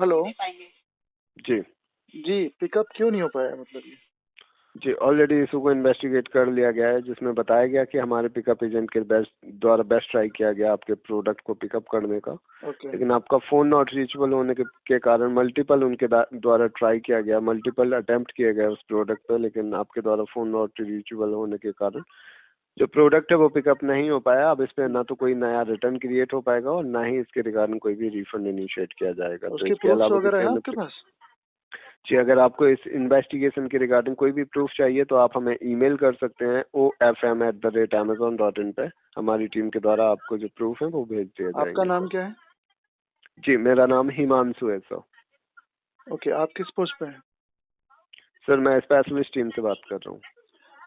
Hello. जी जी, pickup क्यों नहीं हो पाया मतलब ये? जी ऑलरेडी इशू को इन्वेस्टिगेट कर लिया गया है, जिसमें बताया गया कि हमारे पिकअप एजेंट के द्वारा बेस्ट ट्राई किया गया आपके प्रोडक्ट को पिकअप करने का। ओके। लेकिन आपका फ़ोन नॉट रीचेबल होने के कारण मल्टीपल उनके द्वारा ट्राई किया गया, मल्टीपल अटेम्प्ट किए गए उस प्रोडक्ट पर, लेकिन आपके द्वारा फ़ोन नॉट रीचेबल होने के कारण जो प्रोडक्ट है वो पिकअप नहीं हो पाया। अब इस पर ना तो कोई नया रिटर्न क्रिएट हो पाएगा और ना ही इसके रिगार्डिंग कोई भी रिफंड इनिशिएट किया जाएगा। तो उसके इसके प्रूफ्स अलावा वगैरह किसी है अन्य आपके पास? जी, अगर आपको इस इन्वेस्टिगेशन के रिगार्डिंग कोई भी प्रूफ चाहिए तो आप हमें ईमेल कर सकते हैं ofm@amazon.in पे। हमारी टीम के द्वारा आपको जो प्रूफ है वो भेज दिए आपका जाएंगे नाम सर। क्या है? जी, मेरा नाम हिमांशु है सर। ओके, आप किस पोस्ट पे हैं? सर मैं स्पेशलिस्ट टीम से बात कर रहा हूँ।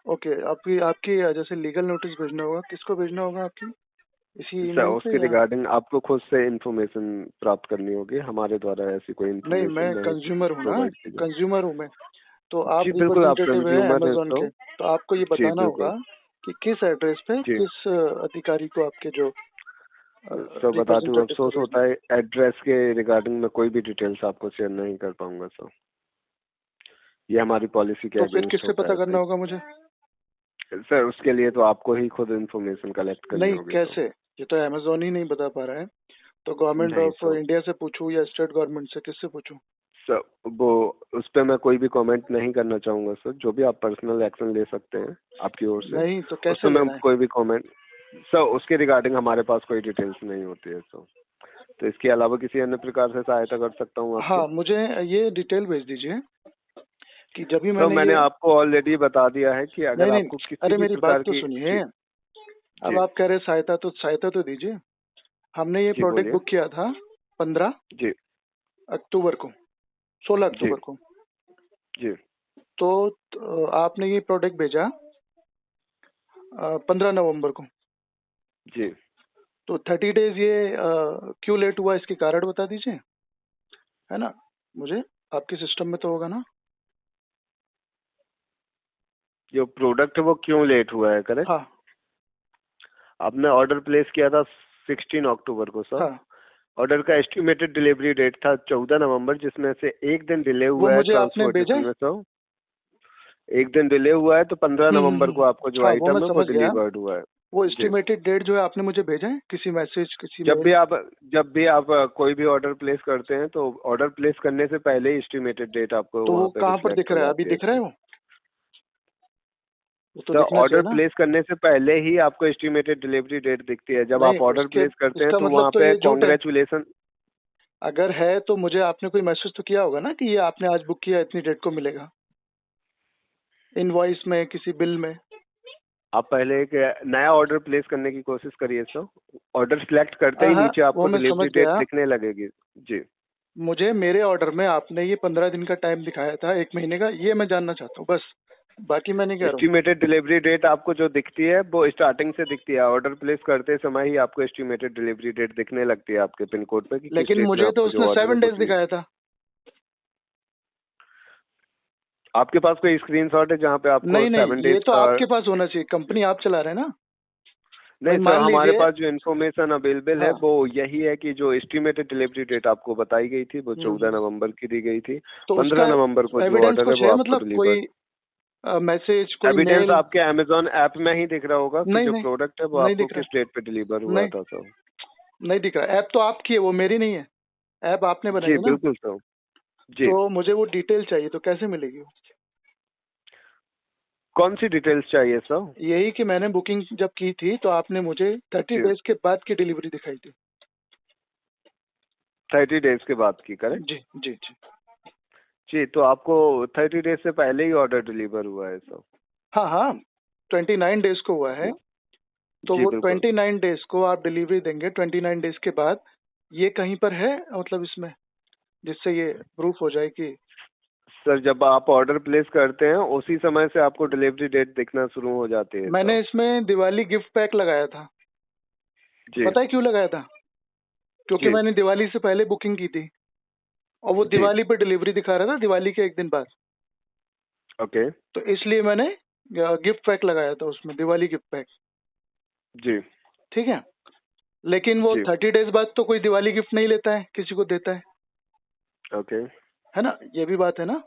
ओके, आपकी आपकी जैसे लीगल नोटिस भेजना होगा, किसको भेजना होगा आपकी? इसी सर ईमेल उसके पे या? रिगार्डिंग आपको खुद से इंफॉर्मेशन प्राप्त करनी होगी, हमारे द्वारा ऐसी कोई नहीं, इंफॉर्मेशन मैं नहीं कंज्यूमर हूँ ना, प्रोवाइड की जाए। कंज्यूमर हूँ मैं। तो आप जी बिल्कुल, आप रिप्रेजेंटेटिव हैं कंज्यूमर हैं अमेजोन सर। के, तो आपको ये जी बताना होगा बिल्कुल। कि किस एड्रेस पे जी किस अधिकारी को आपके जो सर, बताते हुए रिप्रेजेंटेटिव को अफसोस भेजना होता है, एड्रेस के रिगार्डिंग में कोई भी डिटेल्स आपको शेयर नहीं कर पाऊंगा सर। ये हमारी पॉलिसी के है। तो फिर अगेंस्ट किससे होता पता है करना सर। होगा मुझे? सर उसके लिए तो आपको ही खुद इन्फॉर्मेशन कलेक्ट करनी नहीं, होगी सर। कैसे? ये तो अमेजोन ही नहीं बता पा रहा है। तो गवर्नमेंट नहीं ऑफ सर। इंडिया से पूछूं या स्टेट गवर्नमेंट से, किससे पूछूं? सर वो उस पर मैं कोई भी कमेंट नहीं करना चाहूंगा सर। जो भी आप पर्सनल एक्शन ले सकते हैं आपकी ओर से, नहीं तो उस कैसे पर मैं लेना है? कोई भी कमेंट सर उसके रिगार्डिंग हमारे पास कोई डिटेल्स नहीं होती है सर। तो इसके अलावा किसी अन्य प्रकार से सहायता कर सकता हूँ आपकी? हाँ, मुझे ये डिटेल भेज दीजिए कि जब भी सर मैंने मैंने ये। आपको ऑलरेडी बता दिया है कि नहीं अगर नहीं, आपको किसी अरे भी मेरी बात प्रकार तो की। सुनिए। जी अब जी आप कह रहे सहायता, तो सहायता तो दीजिए। हमने ये जी प्रोडक्ट बोलिए। बुक किया था 15 जी अक्टूबर को, 16 जी अक्टूबर को। जी तो आपने ये प्रोडक्ट भेजा 15 नवंबर को। जी तो 30 डेज ये क्यों लेट हुआ, इसके कारण बता दीजिए, है ना? मुझे आपके सिस्टम में तो होगा ना? जो प्रोडक्ट है वो क्यों लेट हुआ है, करेक्ट? हाँ आपने ऑर्डर प्लेस किया था 16 अक्टूबर को सर। हाँ, ऑर्डर का एस्टिमेटेड डिलीवरी डेट था 14 नवंबर, जिसमें से एक दिन डिले वो हुआ है मुझे आपने भेजा ट्रांसपोर्टेशन है। में सर। एक दिन डिले हुआ है तो 15 नवंबर को आपको जो हाँ, वो मैं आइटम है वो समझ गया। डिलीवर्ड हुआ है। वो जी, एस्टिमेटेड डेट जो है आपने मुझे भेजा है, किसी मैसेज, किसी जब मेल? भी आप कोई भी ऑर्डर प्लेस करते हैं तो ऑर्डर प्लेस करने से पहले ही एस्टिमेटेड डेट आपको तो वहाँ वो पे कहाँ पर रिफ्लेक्ट दिख हो रहा है? अभी जाती है दिख रहा सर। है वो तो तो दिखना ऑर्डर चाहिए ना? प्लेस करने से पहले ही आपको एस्टिमेटेड डिलीवरी डेट दिखती है। जब नहीं, आप ऑर्डर उसके प्लेस करते हैं इसका तो मतलब वहाँ तो पे ये झूठ है। कॉन्ग्रेचुलेसन। अगर है तो मुझे आपने कोई मैसेज तो किया होगा ना कि ये आपने आज बुक किया, इतनी डेट को मिलेगा, इनवॉइस में, किसी बिल में। आप पहले एक नया ऑर्डर प्लेस करने की कोशिश करिए सर। ऑर्डर सिलेक्ट करते ही हाँ, नीचे वो आपको मैं समझ डिलीवरी डेट गया। दिखने लगेगी। जी, मुझे मेरे ऑर्डर में आपने ये 15 दिन का टाइम दिखाया था, 1 महीने का, ये मैं जानना चाहता हूँ बस। बाकी मैं नहीं कह रहा हूँ। एस्टिमेटेड डिलीवरी डेट आपको जो दिखती है वो स्टार्टिंग से दिखती है। ऑर्डर प्लेस करते समय ही आपको एस्टिमेटेड डिलीवरी डेट दिखने लगती है आपके पिन कोड पे कि किस लेकिन डेट में मुझे तो आपको जो उसने ऑर्डर है 7 वो डेज दिखाया था। आपके पास कोई स्क्रीनशॉट है जहाँ पे आपको नहीं नहीं, 7 ये डेज तो का? आपके पास होना चाहिए, कंपनी आप चला रहे हैं ना। भाई नहीं सर, मान हमारे लीजिए। पास जो इन्फॉर्मेशन अवेलेबल है हाँ। वो यही है कि जो एस्टिमेटेड डिलीवरी डेट आपको बताई गई थी वो 14 हम्म। नवंबर की दी गई थी। तो 15 उसका नवंबर को जो एविडेंस ऑर्डर है कुछ वो है, आपको मतलब डिलीवर्ड। कोई मैसेज, कोई एविडेंस मेल? आपके अमेजोन ऐप में ही दिख रहा होगा कि नहीं जो नहीं, प्रोडक्ट है वो नहीं आपको दिख किस रहा। डेट पे डिलीवर हुआ नहीं, था सर। नहीं दिख रहा। ऐप तो आपकी है, वो मेरी नहीं है। ऐप आपने बनाई जी है ना? बिल्कुल सर। जी, तो मुझे वो डिटेल चाहिए, तो कैसे मिलेगी वो? कौन सी डिटेल्स चाहिए सर? यही कि मैंने बुकिंग जब की थी तो आपने मुझे 30 जी, डेज के बाद की डिलीवरी दिखाई थी। 30 डेज के बाद की, करेक्ट? जी जी जी। जी, तो आपको 30 डेज से पहले ही ऑर्डर डिलीवर हुआ है सर। हाँ हाँ, 29 डेज को हुआ है। तो जी वो बिल्कुल। 29 डेज को आप डिलीवरी देंगे, 29 डेज के बाद ये कहीं पर है मतलब इसमें, जिससे ये प्रूफ हो जाए कि। सर जब आप ऑर्डर प्लेस करते हैं उसी समय से आपको डिलीवरी डेट दिखना शुरू हो जाती है सर। मैंने इसमें दिवाली गिफ्ट पैक लगाया था। जी पता है क्यों लगाया था? क्योंकि जी मैंने दिवाली से पहले बुकिंग की थी और वो जी। दिवाली पे डिलीवरी दिखा रहा था, दिवाली के एक दिन बाद। ओके। तो इसलिए मैंने गिफ्ट पैक लगाया था उसमें, दिवाली गिफ्ट पैक। जी ठीक है। लेकिन वो जी। 30 डेज बाद तो कोई दिवाली गिफ्ट नहीं लेता है, किसी को देता है। ओके। है ना, ये भी बात है ना।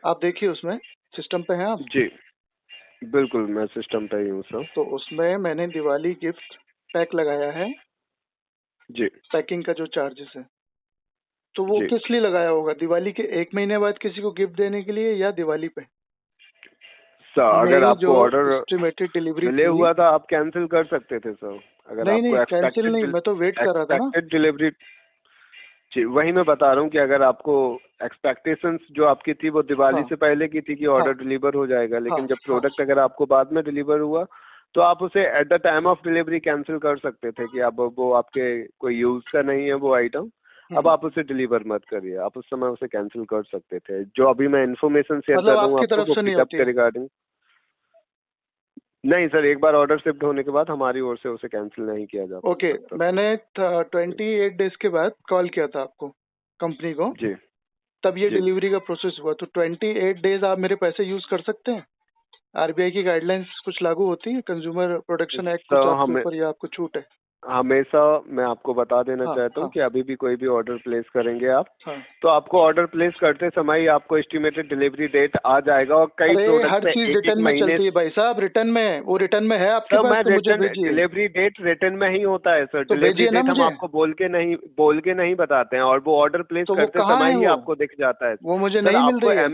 आप देखिए उसमें सिस्टम पे हैं आप। जी बिल्कुल, मैं सिस्टम पे ही हूँ सर। तो उसमें मैंने दिवाली गिफ्ट पैक लगाया है, जी पैकिंग का जो चार्जेस है, तो वो जी किस लिए लगाया होगा? दिवाली के 1 महीने बाद किसी को गिफ्ट देने के लिए या दिवाली पे? सर, अगर मेरी जो आपको ऑर्डर एस्टिमेटेड डिलीवरी डिले थी, हुआ था आप कैंसिल कर सकते थे सर। अगर नहीं आपको नहीं कैंसिल नहीं, मैं तो वेट कर रहा था ना। एक्सपेक्टेड डिलीवरी, जी वही मैं बता रहा हूँ कि अगर आपको एक्सपेक्टेशंस जो आपकी थी वो दिवाली हाँ से पहले की थी कि हाँ ऑर्डर डिलीवर हो जाएगा, लेकिन हाँ जब हाँ। प्रोडक्ट अगर आपको बाद में डिलीवर हुआ तो आप उसे at the time of delivery cancel कर सकते थे कि अब वो आपके कोई यूज का नहीं है वो आइटम, अब आप उसे डिलीवर मत करिए, आप उस समय उसे कैंसिल कर सकते थे। जो अभी मैं इन्फॉर्मेशन शेयर कर मतलब रहा हूँ आपकी आपको तरफ वो से नहीं पिकअप होती के है? रिगार्डिंग नहीं सर, एक बार ऑर्डर शिफ्ट होने के बाद हमारी ओर से उसे कैंसिल नहीं किया जा ओके, सकता सर। मैंने 28 डेज के बाद कॉल किया था आपको, कंपनी को, जी तब ये जी डिलीवरी का प्रोसेस हुआ। तो 28 डेज आप मेरे पैसे यूज कर सकते हैं? आरबीआई की गाइडलाइंस कुछ लागू होती है, कंज्यूमर प्रोटेक्शन एक्ट कुछ सर आपके हमें ऊपर या आपको छूट है? हमेशा मैं आपको बता देना हाँ चाहता हूँ हाँ कि अभी भी कोई भी ऑर्डर प्लेस करेंगे आप हाँ। तो आपको ऑर्डर प्लेस करते समय ही आपको एस्टिमेटेड डिलीवरी डेट आ जाएगा, और कई अरे प्रोडक्ट हर पे चीज एक एक रिटर्न में महीने। चलती है भाई साहब, रिटर्न में, वो रिटर्न में है आपके सर पास मैं तो मुझे रिटर्न भेजिए। डिलीवरी डेट रिटर्न में ही होता है सर, तो डिलीवरी भेजिए ना डेट हम मुझे। आपको बोल के नहीं बताते हैं, और वो ऑर्डर प्लेस तो वो करते कहाँ समय है ही आपको दिख जाता है। वो मुझे सर नहीं मिल आपको रही है।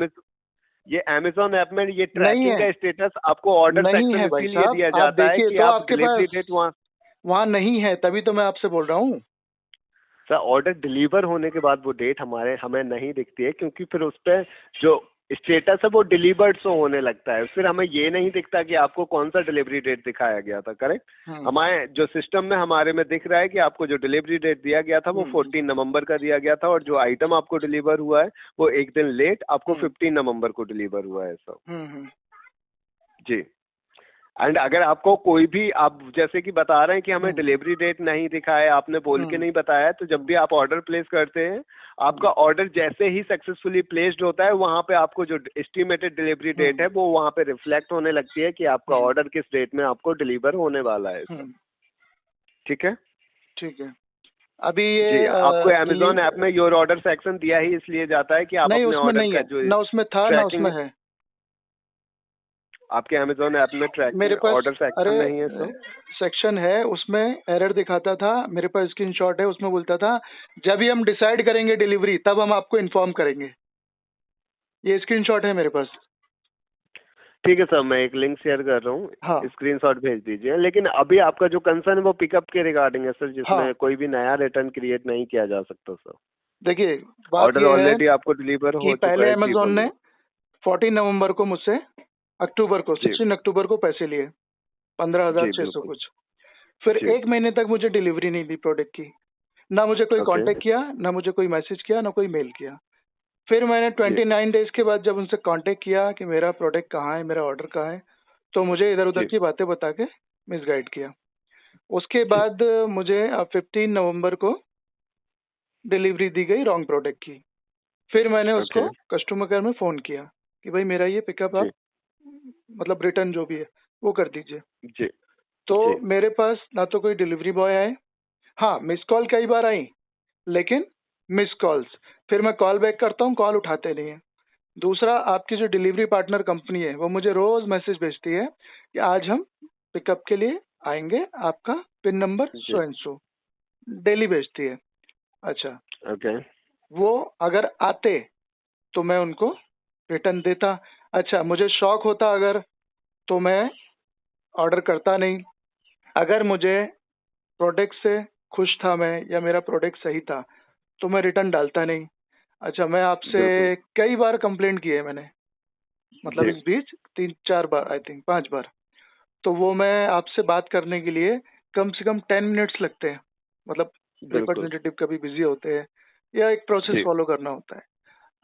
ये अमेजोन ऐप में ये नहीं ट्रैकिंग है, का स्टेटस आपको ऑर्डर नहीं सेक्शन है भाई इसीलिए साहब, दिया आप जाता है देखिए कि तो आप आपके डिलीवरी पास डेट वहाँ। वहाँ नहीं है, तभी तो मैं आपसे बोल रहा हूँ। सर ऑर्डर डिलीवर होने के बाद वो डेट हमें नहीं दिखती है, क्योंकि फिर उस पर जो स्टेटस है वो डिलीवर्ड शो होने लगता है, फिर हमें ये नहीं दिखता कि आपको कौन सा डिलीवरी डेट दिखाया गया था। करेक्ट, हमारे जो सिस्टम में हमारे में दिख रहा है कि आपको जो डिलीवरी डेट दिया गया था वो 14 नवंबर का दिया गया था, और जो आइटम आपको डिलीवर हुआ है वो एक दिन लेट आपको 15 नवंबर को डिलीवर हुआ है सर। जी, एंड अगर आपको कोई भी, आप जैसे कि बता रहे हैं कि हमें डिलीवरी डेट नहीं दिखा है, आपने बोल के नहीं बताया, तो जब भी आप ऑर्डर प्लेस करते हैं आपका ऑर्डर जैसे ही सक्सेसफुली प्लेस्ड होता है वहां पे आपको जो एस्टिमेटेड डिलीवरी डेट है वो वहां पे रिफ्लेक्ट होने लगती है कि आपका ऑर्डर किस डेट में आपको डिलीवर होने वाला है सर। ठीक है, ठीक है। अभी जी ये आपको अमेजोन ऐप में योर ऑर्डर सेक्शन दिया ही इसलिए जाता है कि आप नहीं, अपने उसमें ऑर्डर नहीं का है जो ना, उसमें था ना ट्रैकिंग, उसमें है आपके अमेजोन ऐप में मेरे ट्रैकिंग पास। ऑर्डर सेक्शन अरे नहीं है सर। सेक्शन है, उसमें एरर दिखाता था, मेरे पास स्क्रीनशॉट है, उसमें बोलता था जब भी हम डिसाइड करेंगे डिलीवरी तब हम आपको इन्फॉर्म करेंगे। ये स्क्रीनशॉट है मेरे पास। ठीक है सर, मैं एक लिंक शेयर कर रहा हूँ, हाँ स्क्रीनशॉट भेज दीजिए। लेकिन अभी आपका जो कंसर्न है वो पिकअप के रिगार्डिंग है सर, जिसमें हाँ, कोई भी नया रिटर्न क्रिएट नहीं किया जा सकता सर। देखिए बात ऑर्डर ये है ऑलरेडी आपको डिलीवर कि हो चुका पहले है। जी अमेजोन ने बोलिए। 14 नवंबर को मुझसे अक्टूबर को जी 16 अक्टूबर को पैसे लिए, जी 15,600 बिल्कुल। कुछ। फिर जी 1 महीने तक मुझे डिलीवरी नहीं दी प्रोडक्ट की, ना मुझे कोई ओके। कांटेक्ट किया, ना मुझे कोई मैसेज किया, ना कोई मेल किया। फिर मैंने जी 29 डेज के बाद जब उनसे कांटेक्ट किया कि मेरा प्रोडक्ट कहाँ है, मेरा ऑर्डर कहाँ है, तो मुझे इधर उधर जी की बातें बता के मिसगाइड किया। उसके जी बाद मुझे 15 नवंबर को डिलीवरी दी गई रॉन्ग प्रोडक्ट की। फिर मैंने ओके। उसको कस्टमर केयर में फोन किया कि भाई मेरा ये पिकअप जी आप मतलब रिटर्न जो भी है वो कर दीजिए। जी तो जी मेरे पास ना तो कोई डिलीवरी बॉय आए, हाँ मिस कॉल कई बार आई, लेकिन मिस कॉल्स, फिर मैं कॉल बैक करता हूँ, कॉल उठाते नहीं है। दूसरा, आपकी जो डिलीवरी पार्टनर कंपनी है वो मुझे रोज मैसेज भेजती है कि आज हम पिकअप के लिए आएंगे, आपका पिन नंबर जी सो एंड सो, डेली भेजती है। अच्छा, ओके। वो अगर आते तो मैं उनको रिटर्न देता। अच्छा, मुझे शौक होता अगर, तो मैं ऑर्डर करता नहीं। अगर मुझे प्रोडक्ट से खुश था मैं, या मेरा प्रोडक्ट सही था, तो मैं रिटर्न डालता नहीं। अच्छा, मैं आपसे बिल्कुल। कई बार कंप्लेंट की है मैंने, मतलब जी इस बीच 3-4 बार, आई थिंक 5 बार। तो वो मैं आपसे बात करने के लिए कम से कम 10 मिनट्स लगते हैं, मतलब बिल्कुल। रिप्रेजेंटेटिव कभी बिजी होते हैं या एक प्रोसेस जी फॉलो करना होता है।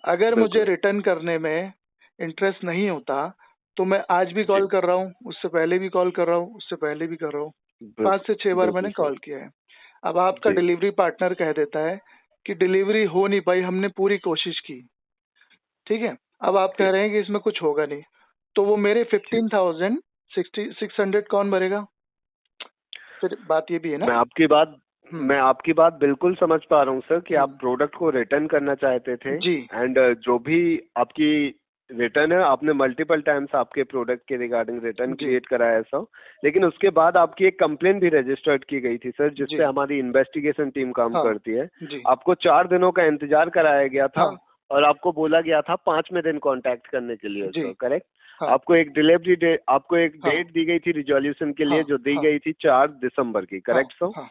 अगर मुझे बिल्कुल। रिटर्न करने में इंटरेस्ट नहीं होता तो मैं आज भी जी कॉल कर रहा हूँ, उससे पहले भी कॉल कर रहा हूँ, उससे पहले भी कर रहा हूँ, 5 से 6 बार बिल्कुल मैंने सर। कॉल किया है। अब आपका जी डिलीवरी पार्टनर कह देता है कि डिलीवरी हो नहीं पाई, हमने पूरी कोशिश की, ठीक है, अब आप कह जी रहे हैं कि इसमें कुछ होगा नहीं, तो वो मेरे जी 15,600 कौन भरेगा? फिर बात ये भी है ना। मैं आपकी बात मैं आपकी बात बिल्कुल समझ पा रहा हूँ सर कि आप हम्म, प्रोडक्ट को रिटर्न करना चाहते थे, जी एंड जो भी आपकी रिटर्न है, आपने मल्टीपल टाइम्स आपके प्रोडक्ट के रिगार्डिंग रिटर्न जी क्रिएट कराया है सर। लेकिन उसके बाद आपकी एक कंप्लेन भी रजिस्टर्ड की गई थी सर, जिस जी पे हमारी इन्वेस्टिगेशन टीम काम हाँ करती है। जी आपको 4 दिनों का इंतजार कराया गया था, हाँ और आपको बोला गया था 5वें दिन कांटेक्ट करने के लिए जी सर, करेक्ट? हाँ आपको एक हाँ डेट दी गई थी रिजोल्यूशन के हाँ लिए, जो दी हाँ गई थी 4 दिसंबर की, हाँ करेक्ट सर? हाँ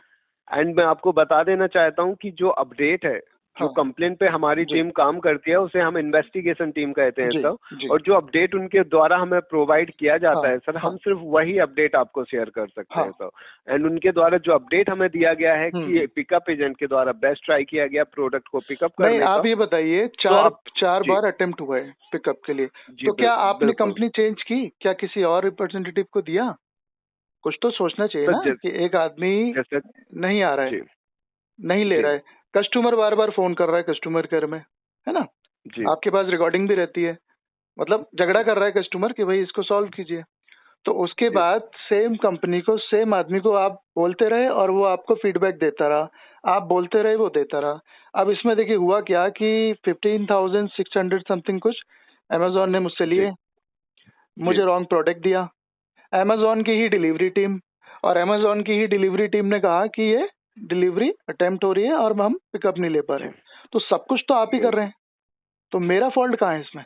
एंड मैं आपको बता देना चाहता हूँ कि जो अपडेट है, जो हाँ कंप्लेन पे हमारी जी टीम काम करती है, उसे हम इन्वेस्टिगेशन टीम कहते हैं जी सर। जी और जो अपडेट उनके द्वारा हमें प्रोवाइड किया हाँ जाता है सर, हाँ हम सिर्फ वही अपडेट आपको शेयर कर सकते हाँ हैं सर। एंड उनके द्वारा जो अपडेट हमें दिया गया है कि हम्म। पिकअप एजेंट के द्वारा बेस्ट ट्राई किया गया प्रोडक्ट को पिकअप नहीं, करने का। आप ये बताइए, तो चार आप चार जी बार अटेम्प्ट हुआ है पिकअप के लिए, जी तो क्या आपने बिल्कुल कंपनी चेंज की? क्या किसी और रिप्रेजेंटेटिव को दिया? कुछ तो सोचना चाहिए सर। ना कि एक आदमी जैसे नहीं आ रहा है, जी नहीं ले जी रहा है, कस्टमर बार बार फोन कर रहा है कस्टमर केयर में, है ना? जी आपके पास रिकॉर्डिंग भी रहती है, मतलब झगड़ा कर रहा है कस्टमर कि भाई इसको सॉल्व कीजिए, तो उसके जी बाद सेम कंपनी को, सेम आदमी को आप बोलते रहे और वो आपको फीडबैक देता रहा, आप बोलते रहे वो देता रहा। अब इसमें देखिए हुआ क्या कि 15,600 समथिंग कुछ अमेजोन ने मुझसे जी लिए, जी मुझे रॉन्ग प्रोडक्ट दिया। अमेजोन की ही डिलीवरी टीम, और अमेजोन की ही डिलीवरी टीम ने कहा कि ये डिलीवरी अटेम्प्ट हो रही है और हम पिकअप नहीं ले पा रहे जी हैं। तो सब कुछ तो आप ही कर बिल्कुल। रहे हैं, तो मेरा फॉल्ट कहाँ है इसमें?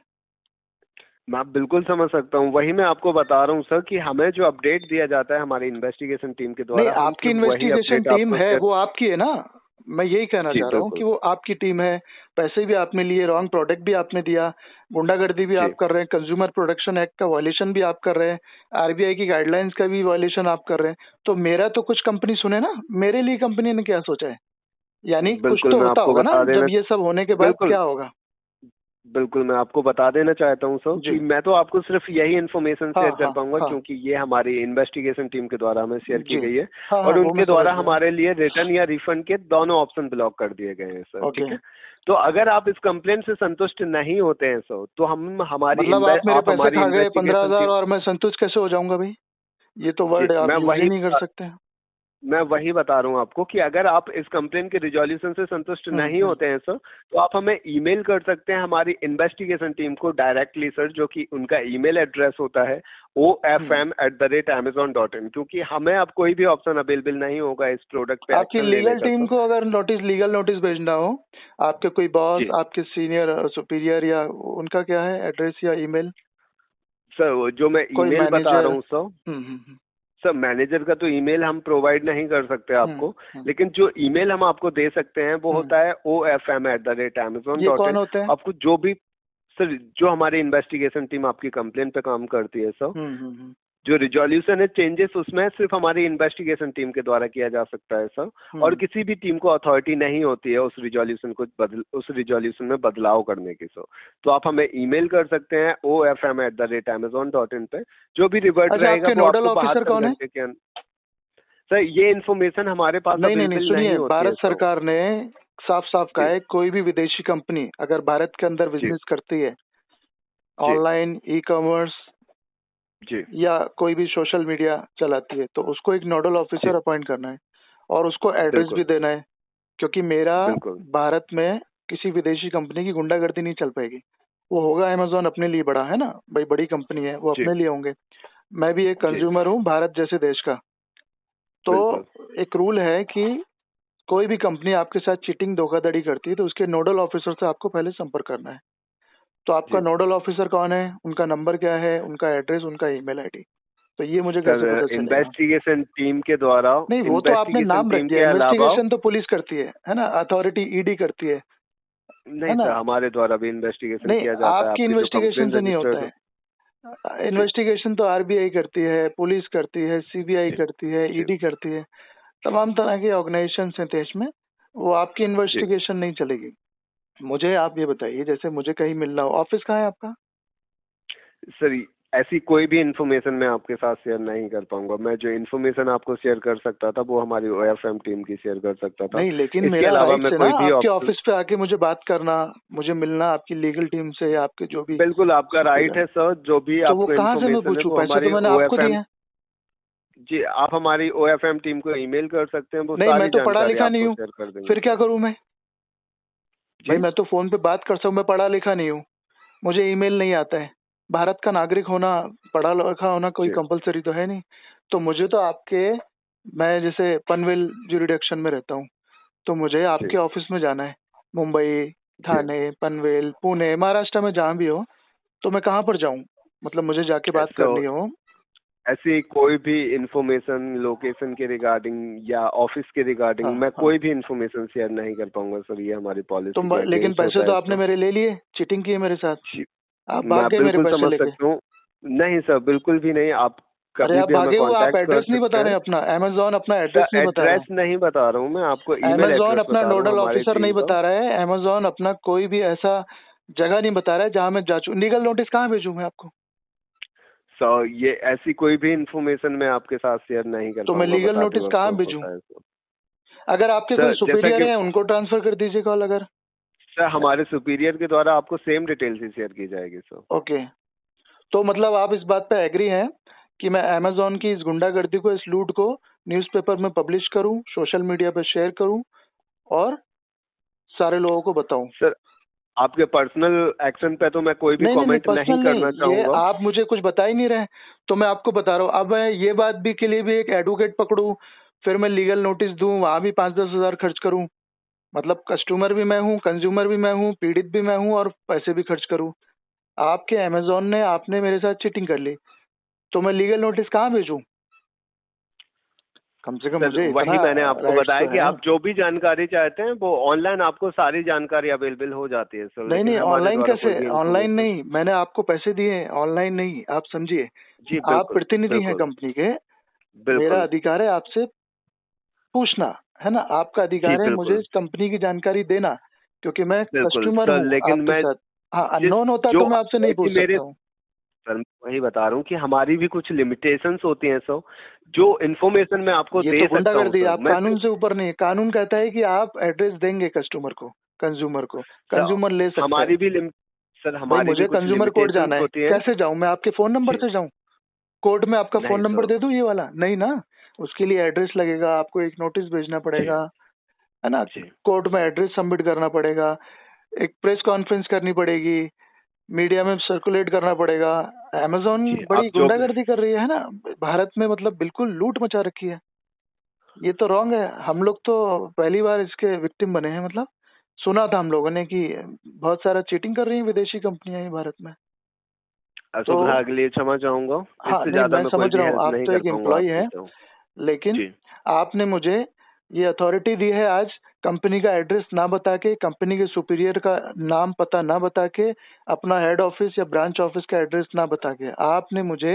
मैं बिल्कुल समझ सकता हूँ, वही मैं आपको बता रहा हूँ सर कि हमें जो अपडेट दिया जाता है हमारी इन्वेस्टिगेशन टीम के नहीं, द्वारा, हम आपकी सिर्फ वही इन्वेस्टिगेशन अपडेट टीम आपको है, शेयर। वो आपकी है ना? मैं यही कहना जी चाह रहा हूँ बिल्कुल। कि वो आपकी टीम है, पैसे भी आपने लिए, रॉन्ग प्रोडक्ट भी आपने दिया, गुंडागर्दी भी जी आप कर रहे हैं, कंज्यूमर प्रोटेक्शन एक्ट का वायलेशन भी आप कर रहे हैं, आरबीआई की गाइडलाइंस का भी वायलेशन आप कर रहे हैं। तो मेरा तो कुछ कंपनी सुने ना, मेरे लिए कंपनी ने क्या सोचा है? यानी कुछ बिल्कुल तो मैं होता आपको होगा ना, बता देना जब ये सब होने के बाद बिल्कुल क्या होगा? बिल्कुल मैं आपको बता देना चाहता हूँ सर जी कि मैं तो आपको सिर्फ यही इन्फॉर्मेशन हाँ शेयर कर हाँ पाऊंगा, हाँ क्योंकि ये हमारी इन्वेस्टिगेशन टीम के द्वारा हमें शेयर की जी गई है। हाँ हाँ, और वो मैं उनके समझ द्वारा गया। हमारे लिए रिटर्न या रिफंड के दोनों ऑप्शन ब्लॉक कर दिए गए हैं सर, ओके, ठीक है? तो अगर आप इस कंप्लेंट से संतुष्ट नहीं होते हैं सर, तो मतलब आप मेरे आप पैसे हमारी खा गए इन्वेस्टिगेशन 15,000 टीम। और मैं संतुष्ट कैसे हो जाऊंगा भाई? ये तो जी वर्ड आप यूज ही नहीं कर सकते हैं। मैं वही बता रहा हूँ आपको कि अगर आप इस कंप्लेन के रिजोल्यूशन से संतुष्ट नहीं हम्म। होते हैं सर, तो आप हमें ईमेल कर सकते हैं हमारी इन्वेस्टिगेशन टीम को डायरेक्टली सर, जो कि उनका ईमेल एड्रेस होता है हम्म। ofm@amazon.in, क्योंकि हमें अब कोई भी ऑप्शन अवेलेबल नहीं होगा इस प्रोडक्ट पे आपकी एक्शन लेने लीगल का टीम सर। को अगर लीगल नोटिस भेजना हो, आपके कोई बॉस, जी आपके सीनियर सुपीरियर, या उनका क्या है एड्रेस या ईमेल? सर, वो जो मैं कोई ईमेल बता मैनेजर? रहा हूँ सर, हम्म। मैनेजर का तो ईमेल हम प्रोवाइड नहीं कर सकते हम्म आपको। हम्म। लेकिन जो ईमेल हम आपको दे सकते हैं वो हम्म। होता है ofm@amazon.in। ये कौन होते हैं? आपको जो भी सर, जो हमारी इन्वेस्टिगेशन टीम आपकी कंप्लेन पे काम करती है सर, हम्म। जो रिजोल्यूशन है चेंजेस उसमें सिर्फ हमारी इन्वेस्टिगेशन टीम के द्वारा किया जा सकता है सर। और हम्म। किसी भी टीम को अथॉरिटी नहीं होती है उस रिजोल्यूशन में बदलाव करने की सर। तो आप हमें ईमेल कर सकते हैं ofm@amazon.in पे। जो भी रिवर्ट अच्छा, रहेगा आपके वो नोडल आपको ऑफिसर 72 कौन है? घंटे के अंदर। सर, ये इन्फॉर्मेशन हमारे पास नहीं नहीं नहीं, अवेलेबल नहीं सुनिए, होती है भारत सर। सरकार ने साफ साफ कहा जी है, कोई भी विदेशी कंपनी अगर भारत के अंदर जी बिजनेस करती है, जी ऑनलाइन ई कॉमर्स जी या कोई भी सोशल मीडिया चलाती है, तो उसको एक नोडल जी ऑफिसर अपॉइंट करना है और उसको एड्रेस भी बिल्कुल देना है, क्योंकि मेरा बिल्कुल भारत में किसी विदेशी कंपनी की गुंडागर्दी नहीं चल पाएगी। वो होगा अमेजोन अपने लिए बड़ा है ना भाई, बड़ी कंपनी है, वो जी अपने लिए होंगे। मैं भी एक जी कंज्यूमर हूँ भारत जैसे देश का। तो बिल्कुल एक रूल है कि कोई भी कंपनी आपके साथ चीटिंग धोखाधड़ी करती है तो उसके नोडल ऑफिसर से आपको पहले संपर्क करना है। तो आपका जी नोडल ऑफिसर कौन है, उनका नंबर क्या है, उनका एड्रेस, उनका ईमेल आईडी, तो ये मुझे कैसे सर। पता चलेगा? इन्वेस्टिगेशन टीम के द्वारा नहीं, वो तो आपने इन्वेस्टिगेशन नाम रख टीम दिया, के अलावा इन्वेस्टिगेशन तो पुलिस करती है ना, अथॉरिटी ईडी करती है नहीं ना? सर, हमारे द्वारा भी इन्वेस्टिगेशन नहीं, किया जाता है। आपकी आपकी जो इन्वेस्टिगेशन कंप्लेन से नहीं होता रजिस्टर्ड हो। है। जी इन्वेस्टिगेशन तो आरबीआई करती है, पुलिस करती है, सीबीआई जी करती है, जी ईडी करती है, तमाम तरह की ऑर्गेनाइजेशन है देश में। वो आपकी जी इन्वेस्टिगेशन नहीं चलेगी। मुझे आप ये बताइए, जैसे मुझे कहीं मिलना हो, ऑफिस कहाँ है आपका? सर, ऐसी कोई भी इंफॉर्मेशन मैं आपके साथ शेयर नहीं कर पाऊंगा। मैं जो इंफॉर्मेशन आपको शेयर कर सकता था वो हमारी ओएफएम टीम की शेयर कर सकता था। नहीं, लेकिन इसके मेरा अलावा राइट्स मैं है ना कोई भी आपके ऑप्शन। ऑफिस पे आके मुझे बात करना, मुझे मिलना आपकी लीगल टीम से या आपके जो भी बिल्कुल आपका राइट सुपीरियर। है सर, जो भी तो वो आपको कहाँ से मैं इंफॉर्मेशन है पूछूं? वो पैसे तो हमारी मैंने आपको दिए ओएफएम। हैं। जी, आप हमारी OFM टीम को ईमेल कर सकते हैं, वो नहीं, सारी मैं तो पढ़ा जानकारी लिखा नहीं आपको हूँ, शेयर कर देंगे। फिर क्या करूँ मैं? भाई जी? मैं तो फोन पे बात कर सकता हूँ, मैं पढ़ा लिखा नहीं हूँ, मुझे ईमेल नहीं आता है। भारत का नागरिक होना, पढ़ा लिखा होना कोई जी, कंपलसरी तो है नहीं। तो मुझे तो आपके, मैं जैसे पनवेल जुरिडिक्शन में रहता हूँ, तो मुझे जी, आपके ऑफिस में जाना है। मुंबई, जी। ठाणे, पनवेल, पुणे, महाराष्ट्र में जहाँ भी हो, तो मैं कहाँ पर जाऊँ? मतलब मुझे जाके बात सो करनी हो। ऐसी कोई भी इंफॉर्मेशन लोकेशन के रिगार्डिंग या ऑफिस के रिगार्डिंग हाँ मैं हाँ। कोई भी इंफॉर्मेशन शेयर नहीं कर पाऊंगा सर, ये हमारी पॉलिसी के लेकिन अगेंस्ट पैसे होता तो है आपने सर। मेरे ले लिए, चीटिंग की है मेरे साथ। जी, आप मैं भाग गए मेरे बिल्कुल पैसे समझ लेके। सकता हूँ। नहीं सर, बिल्कुल भी नहीं। आप अरे कभी आप भी हमें भागे हुए, आप कांटेक्ट कर एड्रेस नहीं सकते बता रहे हैं। हैं अपना, अमेजोन अपना सर एड्रेस नहीं बता रहा एड्रेस है। नहीं बता रहा हूँ मैं आपको, ईमेल अमेजोन एड्रेस अपना बता रहा हूँ नोडल हमारी ऑफिसर नहीं टीम का। बता रहा है, अमेजोन अपना कोई भी ऐसा जगह नहीं बता रहा है जहाँ मैं जा चुका। लीगल नोटिस कहाँ भेजूं मैं आपको? सर ये ऐसी कोई भी इंफॉर्मेशन मैं आपके साथ शेयर नहीं कर तो मैं पाऊंगा, लीगल बताते नोटिस वक्त कहाँ तो भेजूं? होता है सर। अगर आपके कोई सर जैसा सुपीरियर कि है उनको ट्रांसफर कर दीजिए कॉल अगर। सर हमारे सुपीरियर के द्वारा आपको सेम डिटेल्स ही शेयर की जाएगी सर। ओके, तो मतलब आप इस बात पे एग्री हैं कि मैं अमेजोन की इस गुंडागर्दी को, इस लूट को न्यूज़पेपर में पब्लिश करूं, सोशल मीडिया पे शेयर करूं और सारे लोगों को बताऊं? सर आपके पर्सनल एक्शन पे तो मैं कोई भी नहीं नहीं नहीं, कमेंट नहीं पर्सनल करना नहीं, ये चाहूंगा। आप मुझे कुछ बता ही नहीं रहे, तो मैं आपको बता रहा हूँ। अब मैं ये बात भी के लिए भी एक एडवोकेट पकड़ूं, फिर मैं लीगल नोटिस दूं, वहां भी 5-10 हजार खर्च करूं। मतलब कस्टमर भी मैं हूँ, कंज्यूमर भी मैं हूँ, पीड़ित भी मैं हूँ और पैसे भी खर्च करूं। आपके अमेजोन ने, आपने मेरे साथ चीटिंग कर ली, तो मैं लीगल नोटिस कहाँ भेजूं? कम से कम सर मुझे इतना वही मैंने आपको राइट्स बताया तो कि है। आप जो भी जानकारी चाहते हैं वो ऑनलाइन आपको सारी जानकारी अवेलेबल हो जाती है सर, नहीं लेकिन नहीं, हमारे ऑनलाइन द्वारा कोई कैसे? भी ऑनलाइन इंफॉर्मेशन। नहीं, मैंने आपको पैसे दिए, ऑनलाइन नहीं, आप समझिए। जी आप बिल्कुल प्रतिनिधि हैं बिल्कुल कंपनी के, मेरा बिल्कुल। अधिकार है आपसे पूछना, है ना? आपका जी अधिकार है मुझे बिल्कुल इस कंपनी की जानकारी देना, क्योंकि मैं बिल्कुल कस्टमर सर, हूँ लेकिन आपके मैं साथ। हाँ, जिस अननोन होता जो तो मैं आपसे नहीं कि पूछ मेरे सकता हूँ। सर मैं वही बता रहा हूँ कि हमारी भी कुछ लिमिटेशंस होती हैं सर, जो इन्फॉर्मेशन मैं आपको ये दे तो सकता हूँ गुंडागर्दी है, सर। आप मैं कानून से ऊपर नहीं है। कानून कहता है कि आप एड्रेस देंगे कस्टमर को, कंज्यूमर को, सर कंज्यूमर ले सकता है। हमारी भी सर भाई हमारी भी मुझे कुछ कंज्यूमर कोर्ट लिमिटेशंस जाना है, होती हैं। कैसे जाऊं मैं? आपके फोन नंबर जी से जाऊं? कोर्ट में आपका फोन नहीं नंबर सर। दे दूं ये वाला? नहीं ना, उसके लिए एड्रेस लगेगा, आपको एक नोटिस भेजना जी पड़ेगा, है ना? जी कोर्ट में एड्रेस सबमिट करना पड़ेगा, एक प्रेस कॉन्फ्रेंस करनी पड़ेगी, मीडिया में सर्कुलेट करना पड़ेगा। अमेजोन जी। बड़ी आप जो गुंडागर्दी कर रही है ना भारत में, मतलब बिल्कुल लूट मचा रखी है। ये तो रॉन्ग है। हम लोग तो पहली बार इसके विक्टिम बने हैं। मतलब सुना था हम लोगों ने कि बहुत सारा चीटिंग कर रही हैं विदेशी कंपनियां ही भारत में। तो असुविधा के लिए क्षमा चाहूंगा, हाँ, इससे नहीं ज्यादा मैं मैं कोई समझ भी रहा हूँ, हेल्प आप नहीं तो कर एक पाऊंगा एम्प्लॉय आपकी हैं, तो। लेकिन जी आपने मुझे ये अथॉरिटी दी है आज, कंपनी का एड्रेस ना बता के, कंपनी के सुपीरियर का नाम पता ना बता के, अपना हेड ऑफिस या ब्रांच ऑफिस का एड्रेस ना बता के आपने मुझे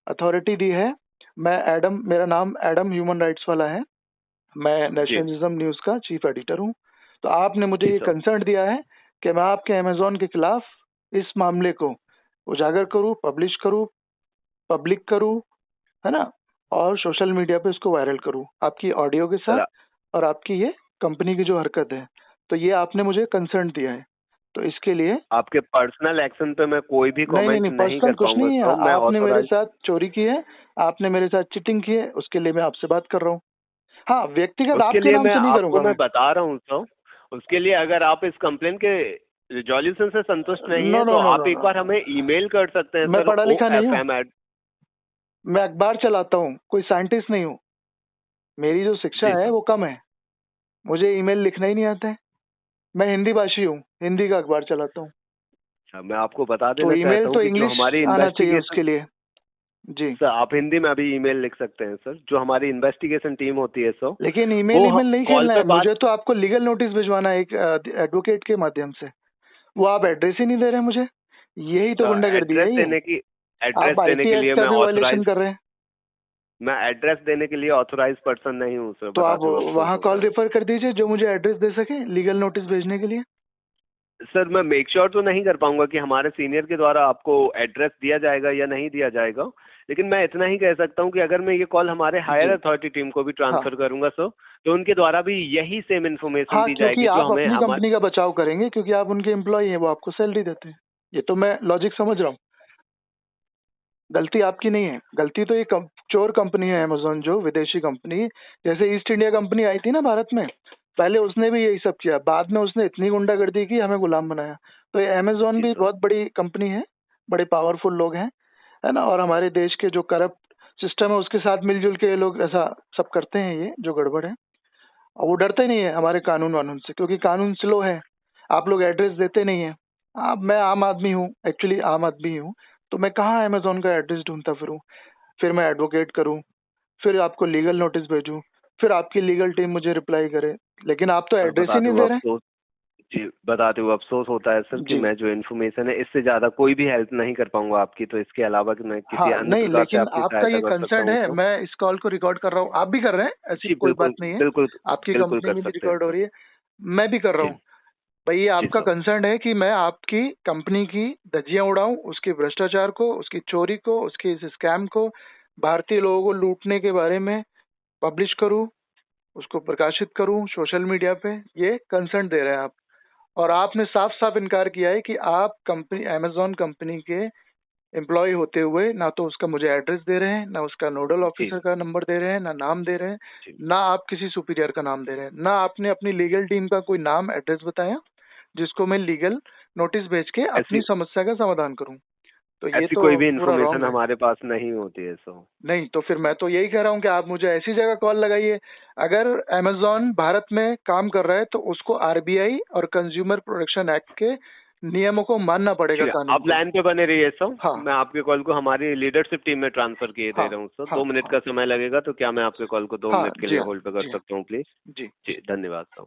अथॉरिटी दी है। मैं एडम, मेरा नाम एडम ह्यूमन राइट्स वाला है, मैं जी नेशनलिज्म न्यूज का चीफ एडिटर हूँ। तो आपने मुझे जी ये सर। कंसर्न दिया है कि मैं आपके अमेजोन के खिलाफ इस मामले को उजागर करूँ, पब्लिश करूँ, पब्लिक करूँ, है ना? और सोशल मीडिया पे इसको वायरल करूँ आपकी ऑडियो के साथ, सर और आपकी ये कंपनी की जो हरकत है। तो ये आपने मुझे कंसर्न दिया है, तो इसके लिए आपके पर्सनल एक्शन पे मैं कोई भी नहीं नहीं कमेंट नहीं, नहीं पर्सनल कर कुछ पाऊंगा नहीं है। सर, मैं आपने मेरे ऑथोराइज। साथ चोरी की है, आपने मेरे साथ चीटिंग की है, उसके लिए मैं आपसे बात कर रहा हूँ। हाँ, व्यक्तिगत उसके आपके लिए नाम मैं से नहीं आपको करूंगा मैं मैं। बता रहा हूँ सर, उसके लिए अगर आप इस कंप्लेन के रिजोल्यूशन से संतुष्ट नहीं नो है नो तो नो आप नो एक नो बार नो, हमें ईमेल कर सकते हैं मैं सर, पढ़ा लिखा नहीं हूँ, OFM @ मैं अखबार चलाता हूँ, कोई साइंटिस्ट नहीं हूँ। मेरी जो शिक्षा जी है सर। वो कम है, मुझे ईमेल लिखना ही नहीं आता है। मैं हिंदी भाषी हूँ, हिंदी का अखबार चलाता हूँ। अच्छा मैं आपको बता तो देना ईमेल चाहता हूँ तो कि जो इंग्लिश हमारी आना चाहिए इन्वेस्टिगेशन उसके लिए। जी, सर, आप हिंदी में अभी ईमेल लिख सकते हैं सर, जो हमारी इन्वेस्टिगेशन टीम होती है सर, लेकिन ईमेल वो ईमेल नहीं कॉल खेलना पे है बात। मुझे, तो आपको लीगल नोटिस भिजवाना है एक एडवोकेट के माध्यम से। वो आप एड्रेस ही नहीं दे रहे मुझे, यही तो सर गुंडागर्दी है ये। आप एड्रेस देने आईटी के एक्ट लिए का मैं भी वायलेशन ऑथोराइज कर रहे हैं। मैं एड्रेस देने के लिए ऑथोराइज पर्सन नहीं हूँ सर, तो आप बताते वक्त वहाँ होता कॉल है। रेफर कर दीजिए जो मुझे एड्रेस दे सके लीगल नोटिस भेजने के लिए। सर मैं मेक श्योर तो नहीं कर पाऊंगा कि हमारे सीनियर के द्वारा आपको एड्रेस दिया जाएगा या नहीं दिया जाएगा, लेकिन मैं इतना ही कह सकता हूँ कि अगर मैं ये कॉल हमारे हायर जी, अथॉरिटी टीम को भी हाँ ट्रांसफर करूंगा सर, तो उनके द्वारा भी यही सेम इन्फॉर्मेशन हाँ, दी क्योंकि जाएगी जो आप हमें अपनी हमारे। कंपनी का बचाव करेंगे, क्योंकि आप उनके एम्प्लॉय हैं, वो आपको सैलरी देते हैं। ये तो मैं लॉजिक समझ रहा हूँ। गलती आपकी नहीं है, गलती तो ये चोर कंपनी है अमेजोन, जो विदेशी कंपनी, जैसे ईस्ट इंडिया कंपनी आई थी ना भारत में, पहले उसने भी यही सब किया, बाद में उसने इतनी गुंडागर्दी की, हमें गुलाम बनाया। तो ये अमेजोन भी बहुत बड़ी कंपनी है, बड़े पावरफुल लोग हैं, है ना। और हमारे देश के जो करप्ट सिस्टम है उसके साथ मिलजुल के ये लोग ऐसा सब करते हैं, ये जो गड़बड़ है। और वो डरते नहीं है हमारे कानून वानून से, क्योंकि कानून स्लो है। आप लोग एड्रेस देते नहीं है। आप, मैं आम आदमी हूँ, एक्चुअली आम आदमी हूँ, तो मैं कहाँ अमेजोन का एड्रेस ढूंढता फिरूँ, फिर मैं एडवोकेट करूँ, फिर आपको लीगल नोटिस भेजूँ, फिर आपकी लीगल टीम मुझे रिप्लाई करे, लेकिन आप तो सर एड्रेस ही बताते नहीं हुए दे रहे। अफसोस, जी बताते हुए अफसोस होता है सर कि जी मैं जो इन्फॉर्मेशन है इससे ज्यादा कोई भी हेल्प नहीं कर पाऊंगा आपकी, तो इसके अलावा कि मैं किसी हाँ, अन्य नहीं, प्रकार से लेकिन आपकी आपका सहायता ये कर सकता कंसर्न हूँ है, तो। मैं इस कॉल को रिकॉर्ड कर रहा हूँ, आप भी कर रहे हैं, ऐसी जी कोई बिल्कुल बात नहीं है। बिल्कुल आपकी बिल्कुल कंपनी कर की भी सकते हैं रिकॉर्ड हो सर। रही है, मैं भी कर रहा जी हूँ। भाई, ये जी आपका सर। कंसर्न है कि मैं आपकी कंपनी की धज्जियां उड़ाऊं, उसके भ्रष्टाचार को, उसकी चोरी को, उसके इस स्कैम को, भारतीय लोगों को लूटने के बारे में पब्लिश करूं, उसको प्रकाशित करूं सोशल मीडिया पे, ये कंसर्न दे रहे हैं आप। और आपने साफ साफ इनकार किया है कि आप कंपनी, अमेजोन कंपनी के एम्प्लॉय होते हुए ना तो उसका मुझे एड्रेस दे रहे हैं, ना उसका नोडल जी ऑफिसर का नंबर दे रहे हैं, ना नाम दे रहे हैं, जी ना आप किसी सुपीरियर का नाम दे रहे हैं, ना आपने अपनी लीगल टीम का कोई नाम एड्रेस बताया जिसको मैं लीगल नोटिस भेज के अपनी ऐसी समस्या का समाधान करूं। तो ये ऐसी तो कोई भी पूरा इंफॉर्मेशन रॉन्ग है। हमारे पास नहीं होती है सर। नहीं, तो फिर मैं तो यही कह रहा हूँ कि आप मुझे ऐसी जगह कॉल लगाइए। अगर अमेजोन भारत में काम कर रहा है तो उसको आरबीआई और कंज्यूमर प्रोटेक्शन एक्ट के नियमों को मानना पड़ेगा, ठीक है, कानून आप को। लाइन पे बने रहिए सर। हाँ मैं आपके कॉल को हमारी लीडरशिप टीम में ट्रांसफर किए दे हाँ रहा हूँ सर। हाँ 2 मिनट हाँ का समय लगेगा, तो क्या मैं आपके कॉल को 2 मिनट के जी लिए हाँ होल्ड पे कर जी हाँ सकता हूँ प्लीज? जी। जी धन्यवाद सर।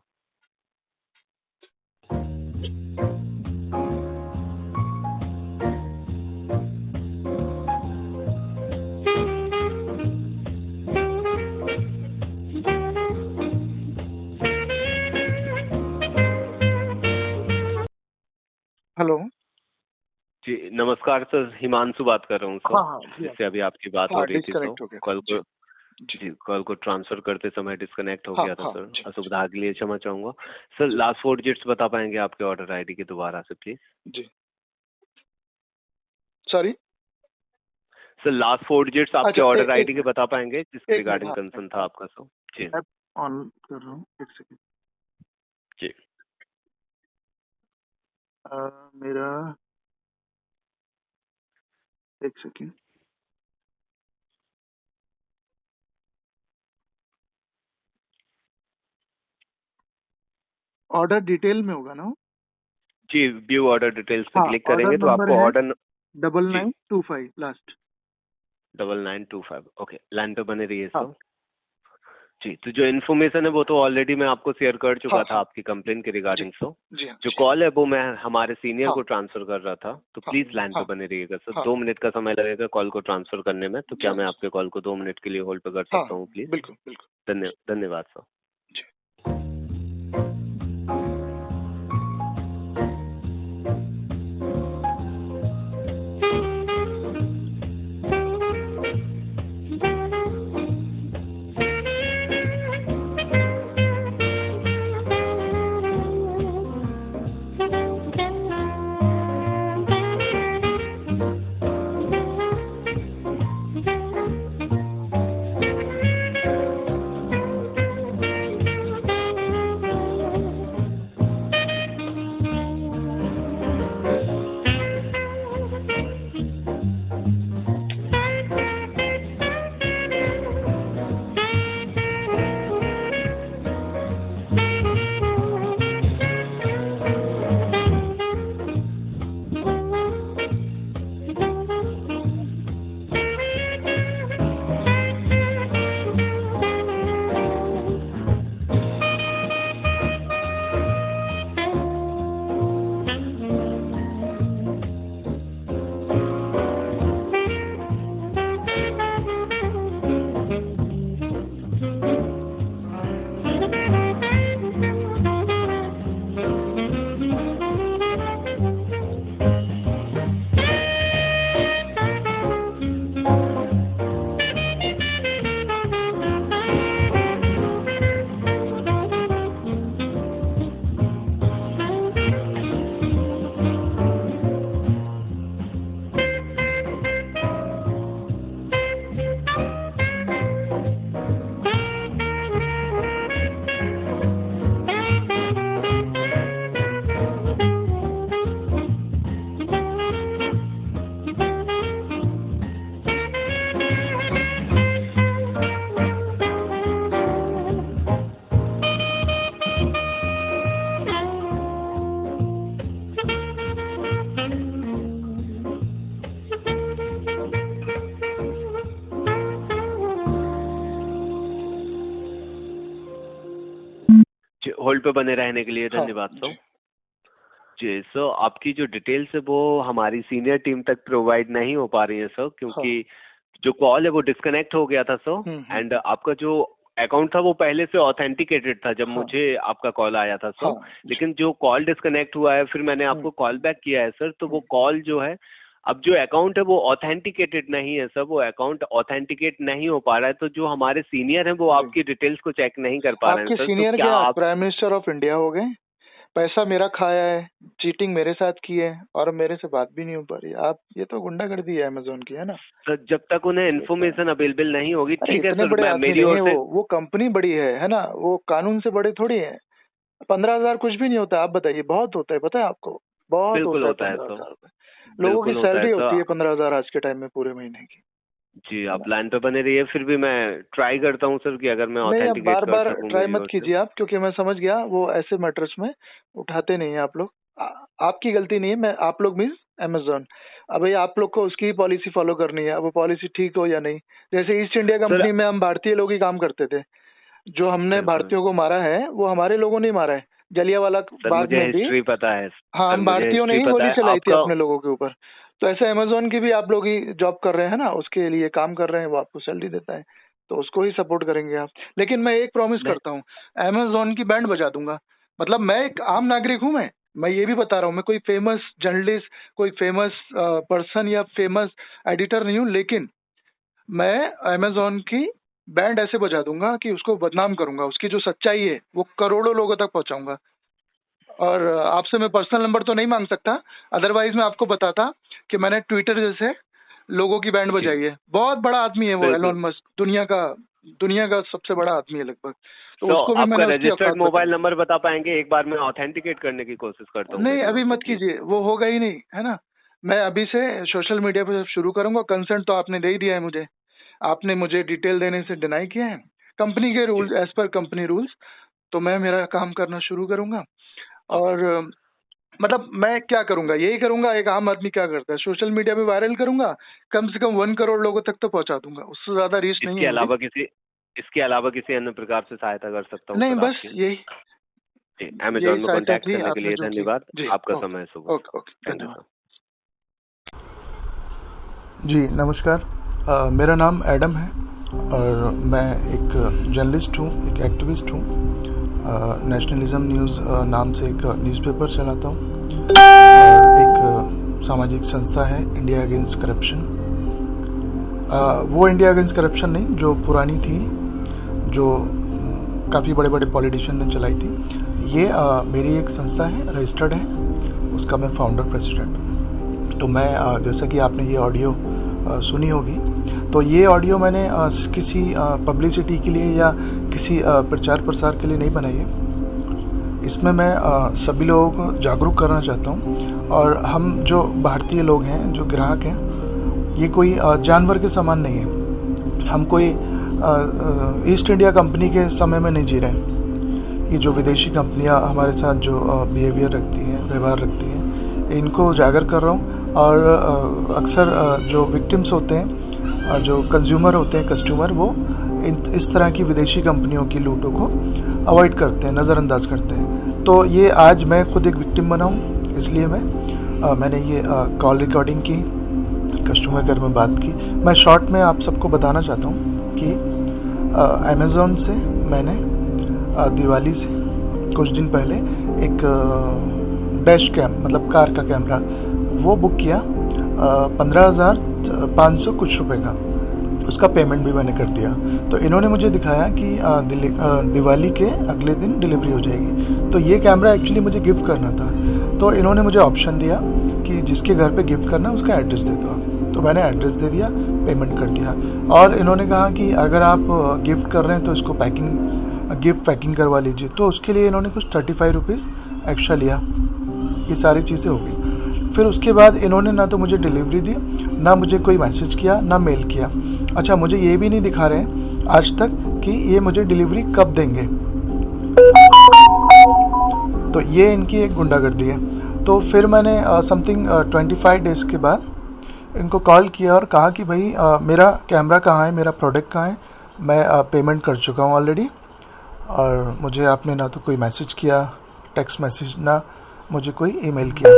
हेलो। जी नमस्कार सर, हिमांशु बात कर रहा हूँ हाँ सर, हाँ जी हाँ जिससे अभी आपकी बात हो हाँ, रही थी सर। डिस्कनेक्ट हो गया था। कॉल जी को, जी जी कॉल को ट्रांसफर करते समय डिस्कनेक्ट हो हाँ गया था हाँ सर। जी असुविधा के लिए क्षमा चाहूंगा सर। जी लास्ट 4 डिजिट्स बता पाएंगे आपके ऑर्डर आईडी की दोबारा से प्लीज? जी। सॉरी। सर लास्ट 4 डिजिट्स आपके अच्छा, ऑर्डर एक आईडी के मिनट, बता पाएंगे जिसके एक मिनट, रिगार्डिंग हाँ, कंसर्न था आपका सर? जी ऐप ऑन कर रहा हूँ, एक सेकंड। जी मेरा, एक सेकंड। ऑर्डर डिटेल में होगा ना? जी व्यू ऑर्डर डिटेल्स पे हाँ, क्लिक ऑर्डर करेंगे तो नंबर आपको है ऑर्डर। जी 9925 लास्ट। 9925 ओके, लाइन पे बने रहिए हाँ सर। जी, तो जो इन्फॉर्मेशन है वो तो ऑलरेडी मैं आपको शेयर कर हाँ चुका था हाँ आपकी कंप्लेन के जी रिगार्डिंग सर। जी हाँ जो जी कॉल है वो मैं हमारे सीनियर हाँ को ट्रांसफर कर रहा था, तो हाँ प्लीज लाइन पे हाँ बने रहिएगा सर। हाँ 2 मिनट का समय लगेगा कॉल को ट्रांसफर करने में, तो जी क्या हाँ मैं आपके कॉल को 2 मिनट के लिए होल्ड पे कर हाँ, सकता हूँ प्लीज? बिल्कुल बिल्कुल। धन्यवाद सर। जी। होल्ड पे बने रहने के लिए हाँ धन्यवाद सर। जी। जी सर, आपकी जो डिटेल्स है वो हमारी सीनियर टीम तक प्रोवाइड नहीं हो पा रही है सर, क्योंकि जो कॉल है वो डिस्कनेक्ट हो गया था सर। एंड आपका जो अकाउंट था वो पहले से ऑथेंटिकेटेड था जब मुझे आपका कॉल आया था सर। लेकिन जो कॉल डिस्कनेक्ट हुआ है, फिर मैंने आपको कॉल बैक किया है सर, तो वो कॉल जो है, अब जो अकाउंट है वो ऑथेंटिकेटेड नहीं है सर, वो अकाउंट ऑथेंटिकेट नहीं हो पा रहा है। तो जो हमारे सीनियर हैं वो आपकी डिटेल्स को चेक नहीं कर पा रहे हैं आपके सर। सीनियर तो क्या क्या आप प्राइम मिनिस्टर ऑफ इंडिया हो गए? पैसा मेरा खाया है, चीटिंग मेरे साथ की है और मेरे से बात भी नहीं हो पा रही। आप ये तो गुंडागर्दी है अमेजोन की, है ना? सर जब तक उन्हें इन्फॉर्मेशन अवेलेबल नहीं होगी, अरे ठीक है इतने सर, बड़े मैं आदमी मेरी नहीं ओर है से वो कंपनी बड़ी है ना? वो कानून से बड़े थोड़ी है। 15,000 कुछ भी नहीं होता। आप बताइए, बहुत होता है पता है आपको? बहुत बिल्कुल होता है होता है 15,000 सर, रुपए। लोगों की बिल्कुल होता है सैलरी होती है सर। 15,000 आज के टाइम में पूरे महीने की। जी आप लाइन पे बने रहिए, फिर भी मैं ट्राई करता हूँ सर कि अगर मैं नहीं, अब ऑथेंटिकेट बार कर बार सकूँ ट्राई मेरी मत ओर से। कीजिए आप, क्योंकि मैं समझ गया वो ऐसे मैटर्स में उठाते नहीं है आप लोग। आपकी गलती नहीं है। मैं आप लोग मीन्स अमेजोन। अब भाई आप लोग को उसकी पॉलिसी फॉलो करनी है। अब वो पॉलिसी ठीक हो या नहीं। जैसे ईस्ट इंडिया सर कंपनी में हम भारतीय लोग ही काम करते थे। जो हमने बिल्कुल भारतीयों को मारा है वो हमारे लोगों ने मारा है। जलियांवाला सर, बाग मुझे में भी हिस्ट्री पता है हाँ, सर, हम मुझे भारतीयों ने हिस्ट्री ही पता गोली है चलाई थी आपका। अपने लोगों के ऊपर। तो ऐसे अमेजोन की भी आप लोग ही जॉब कर रहे हैं ना, उसके लिए काम कर रहे हैं, वो आपको सैलरी देता है, तो उसको ही सपोर्ट करेंगे आप। लेकिन मैं एक प्रॉमिस नहीं करता हूँ, अमेजोन की बैंड बजा दूंगा। मतलब मैं एक आम नागरिक हूँ। मैं ये भी बता रहा हूँ, मैं कोई फेमस जर्नलिस्ट, कोई फेमस पर्सन या फेमस एडिटर नहीं हूँ, लेकिन मैं अमेजोन की बैंड ऐसे बजा दूंगा कि उसको बदनाम करूंगा। उसकी जो सच्चाई है वो करोड़ों लोगों तक पहुंचाऊंगा। और आपसे मैं पर्सनल नंबर तो नहीं मांग सकता, अदरवाइज मैं आपको बताता कि मैंने ट्विटर जैसे लोगों की बैंड जी बजाई है। बहुत बड़ा आदमी है वो बिल्कुल। एलोन मस्क, दुनिया का सबसे बड़ा आदमी है लगभग। तो तो उसको भी आपका मैंने उसकी रजिस्टर्ड औकात मोबाइल बताई। नंबर बता पाएंगे? एक बार मैं ऑथेंटिकेट करने की कोशिश करता हूँ नहीं, मेरी ओर अभी से, मत प्लीज। कीजिए, वो होगा ही नहीं, है ना? मैं अभी से सोशल मीडिया पे शुरू करूंगा। कंसेंट तो आपने दे ही दिया है मुझे। आपने मुझे डिटेल देने से डिनाई किया है। कंपनी के जी rules, as per company rules, तो मैं मेरा काम करना शुरू करूंगा। ओके। और मतलब मैं क्या करूंगा, यही करूंगा। एक आम आदमी क्या करता है, सोशल मीडिया पे वायरल करूंगा, कम से कम 1 करोड़ लोगों तक तो पहुंचा दूंगा। उससे ज्यादा रीच नहीं इसके है मेरी। अलावा किसी इसके अलावा किसी अन्य प्रकार से सहायता कर सकता हूँ नहीं, सर बस आपकी? यही जी, यही अमेजोन में सहायता कांटेक्ट थी करने के आपने लिए जो की। धन्यवाद। जी, आपका ओके समय शुभ हो। ओके ओके, थैंक यू धन्यवाद। सर। जी नमस्कार। मेरा नाम एडम है और मैं एक जर्नलिस्ट हूँ, एक एक्टिविस्ट हूँ। नेशनलिज्म न्यूज़ नाम से एक न्यूज़पेपर चलाता हूँ और एक सामाजिक संस्था है इंडिया अगेंस्ट करप्शन। वो इंडिया अगेंस्ट करप्शन नहीं जो पुरानी थी, जो काफ़ी बड़े बड़े पॉलिटिशियन ने चलाई थी। ये मेरी एक संस्था है, रजिस्टर्ड है, उसका मैं फाउंडर प्रेसिडेंट हूँ। तो मैं जैसा कि आपने ये ऑडियो सुनी होगी, तो ये ऑडियो मैंने किसी पब्लिसिटी के लिए या किसी प्रचार प्रसार के लिए नहीं बनाई है। इसमें मैं सभी लोगों को जागरूक करना चाहता हूँ। और हम जो भारतीय लोग हैं, जो ग्राहक हैं, ये कोई जानवर के समान नहीं है। हम कोई ईस्ट इंडिया कंपनी के समय में नहीं जी रहे हैं। ये जो विदेशी कंपनियां हमारे साथ जो बिहेवियर रखती हैं, व्यवहार रखती हैं, इनको उजागर कर रहा हूँ। और अक्सर जो विक्टिम्स होते हैं, जो कंज्यूमर होते हैं, कस्टमर, वो इस तरह की विदेशी कंपनियों की लूटों को अवॉइड करते हैं, नज़रअंदाज करते हैं। तो ये आज मैं खुद एक विक्टिम बना हूँ, इसलिए मैंने ये कॉल रिकॉर्डिंग की, कस्टमर केयर में बात की। मैं शॉर्ट में आप सबको बताना चाहता हूँ कि अमेज़ॉन से मैंने दिवाली से कुछ दिन पहले एक डैश कैम, मतलब कार का कैमरा, वो बुक किया 15,500 कुछ रुपए का। उसका पेमेंट भी मैंने कर दिया। तो इन्होंने मुझे दिखाया कि दिवाली के अगले दिन डिलीवरी हो जाएगी। तो ये कैमरा एक्चुअली मुझे गिफ्ट करना था। तो इन्होंने मुझे ऑप्शन दिया कि जिसके घर पे गिफ्ट करना उसका एड्रेस दे दो। तो मैंने एड्रेस दे दिया, पेमेंट कर दिया। और इन्होंने कहा कि अगर आप गिफ्ट कर रहे हैं तो इसको गिफ्ट पैकिंग करवा लीजिए। तो उसके लिए इन्होंने कुछ 35 रुपीज़ एक्स्ट्रा लिया। ये सारी चीज़ें हो गई। फिर उसके बाद इन्होंने ना तो मुझे डिलीवरी दी, ना मुझे कोई मैसेज किया, ना मेल किया। अच्छा, मुझे ये भी नहीं दिखा रहे हैं आज तक कि ये मुझे डिलीवरी कब देंगे। तो ये इनकी एक गुंडागर्दी है। तो फिर मैंने समथिंग 25 डेज़ के बाद इनको कॉल किया और कहा कि भाई मेरा कैमरा कहाँ है, मेरा प्रोडक्ट कहाँ है। मैं पेमेंट कर चुका हूँ ऑलरेडी और मुझे आपने ना तो कोई मैसेज किया, टेक्स्ट मैसेज, ना मुझे कोई ईमेल किया।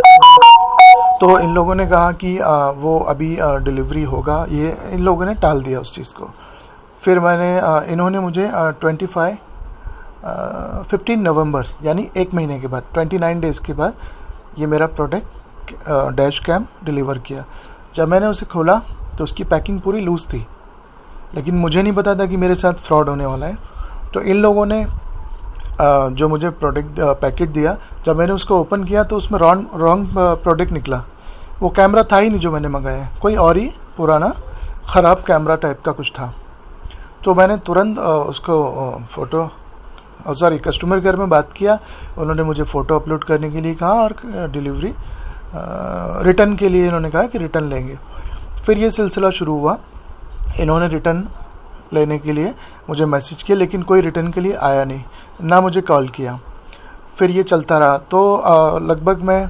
तो इन लोगों ने कहा कि वो अभी डिलीवरी होगा, ये इन लोगों ने टाल दिया उस चीज़ को। फिर इन्होंने मुझे 15 नवंबर यानी 1 महीने के बाद, 29 डेज़ के बाद ये मेरा प्रोडक्ट डैश कैम डिलीवर किया। जब मैंने उसे खोला तो उसकी पैकिंग पूरी लूज़ थी, लेकिन मुझे नहीं पता था कि मेरे साथ फ्रॉड होने वाला है। तो इन लोगों ने जो मुझे प्रोडक्ट पैकेट दिया, जब मैंने उसको ओपन किया तो उसमें रॉन्ग प्रोडक्ट निकला। वो कैमरा था ही नहीं जो मैंने मंगाया है, कोई और ही पुराना ख़राब कैमरा टाइप का कुछ था। तो मैंने तुरंत उसको कस्टमर केयर में बात किया। उन्होंने मुझे फ़ोटो अपलोड करने के लिए कहा और डिलीवरी रिटर्न के लिए इन्होंने कहा कि रिटर्न लेंगे। फिर ये सिलसिला शुरू हुआ, इन्होंने रिटर्न लेने के लिए मुझे मैसेज किया, लेकिन कोई रिटर्न के लिए आया नहीं, ना मुझे कॉल किया। फिर ये चलता रहा। तो लगभग मैं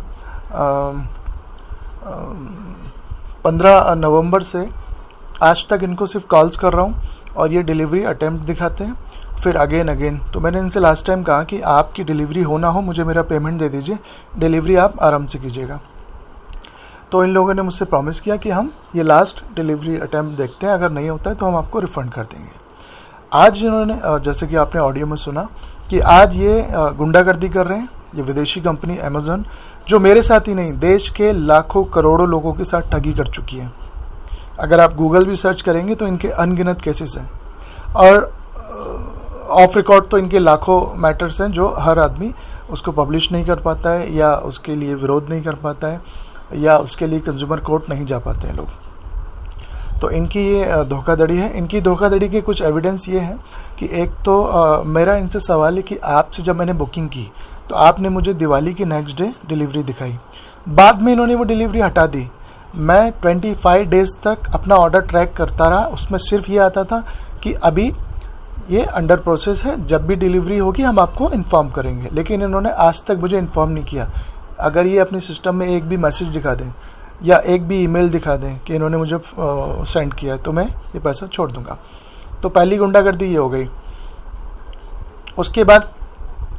15 नवंबर से आज तक इनको सिर्फ कॉल्स कर रहा हूँ और ये डिलीवरी अटेम्प्ट दिखाते हैं, फिर अगेन। तो मैंने इनसे लास्ट टाइम कहा कि आपकी डिलीवरी हो ना हो, मुझे मेरा पेमेंट दे दीजिए, डिलीवरी आप आराम से कीजिएगा। तो इन लोगों ने मुझसे प्रॉमिस किया कि हम ये लास्ट डिलीवरी अटैम्प्ट देखते हैं, अगर नहीं होता है तो हम आपको रिफ़ंड कर देंगे। आज इन्होंने, जैसे कि आपने ऑडियो में सुना, कि आज ये गुंडागर्दी कर रहे हैं। ये विदेशी कंपनी अमेज़न, जो मेरे साथ ही नहीं, देश के लाखों करोड़ों लोगों के साथ ठगी कर चुकी है। अगर आप गूगल भी सर्च करेंगे तो इनके अनगिनत केसेस हैं, और ऑफ रिकॉर्ड तो इनके लाखों मैटर्स हैं जो हर आदमी उसको पब्लिश नहीं कर पाता है, या उसके लिए विरोध नहीं कर पाता है, या उसके लिए कंज्यूमर कोर्ट नहीं जा पाते हैं लोग। तो इनकी ये धोखाधड़ी है। इनकी धोखाधड़ी के कुछ एविडेंस ये हैं कि एक तो मेरा इनसे सवाल है कि आपसे जब मैंने बुकिंग की तो आपने मुझे दिवाली के नेक्स्ट डे डिलीवरी दिखाई, बाद में इन्होंने वो डिलीवरी हटा दी। मैं 25 डेज़ तक अपना ऑर्डर ट्रैक करता रहा, उसमें सिर्फ ये आता था कि अभी ये अंडर प्रोसेस है, जब भी डिलीवरी होगी हम आपको इन्फॉर्म करेंगे, लेकिन इन्होंने आज तक मुझे इन्फॉर्म नहीं किया। अगर ये अपने सिस्टम में एक भी मैसेज दिखा दें या एक भी ईमेल दिखा दें कि इन्होंने मुझे सेंड किया, तो मैं ये पैसा छोड़ दूंगा। तो पहली गुंडागर्दी ये हो गई। उसके बाद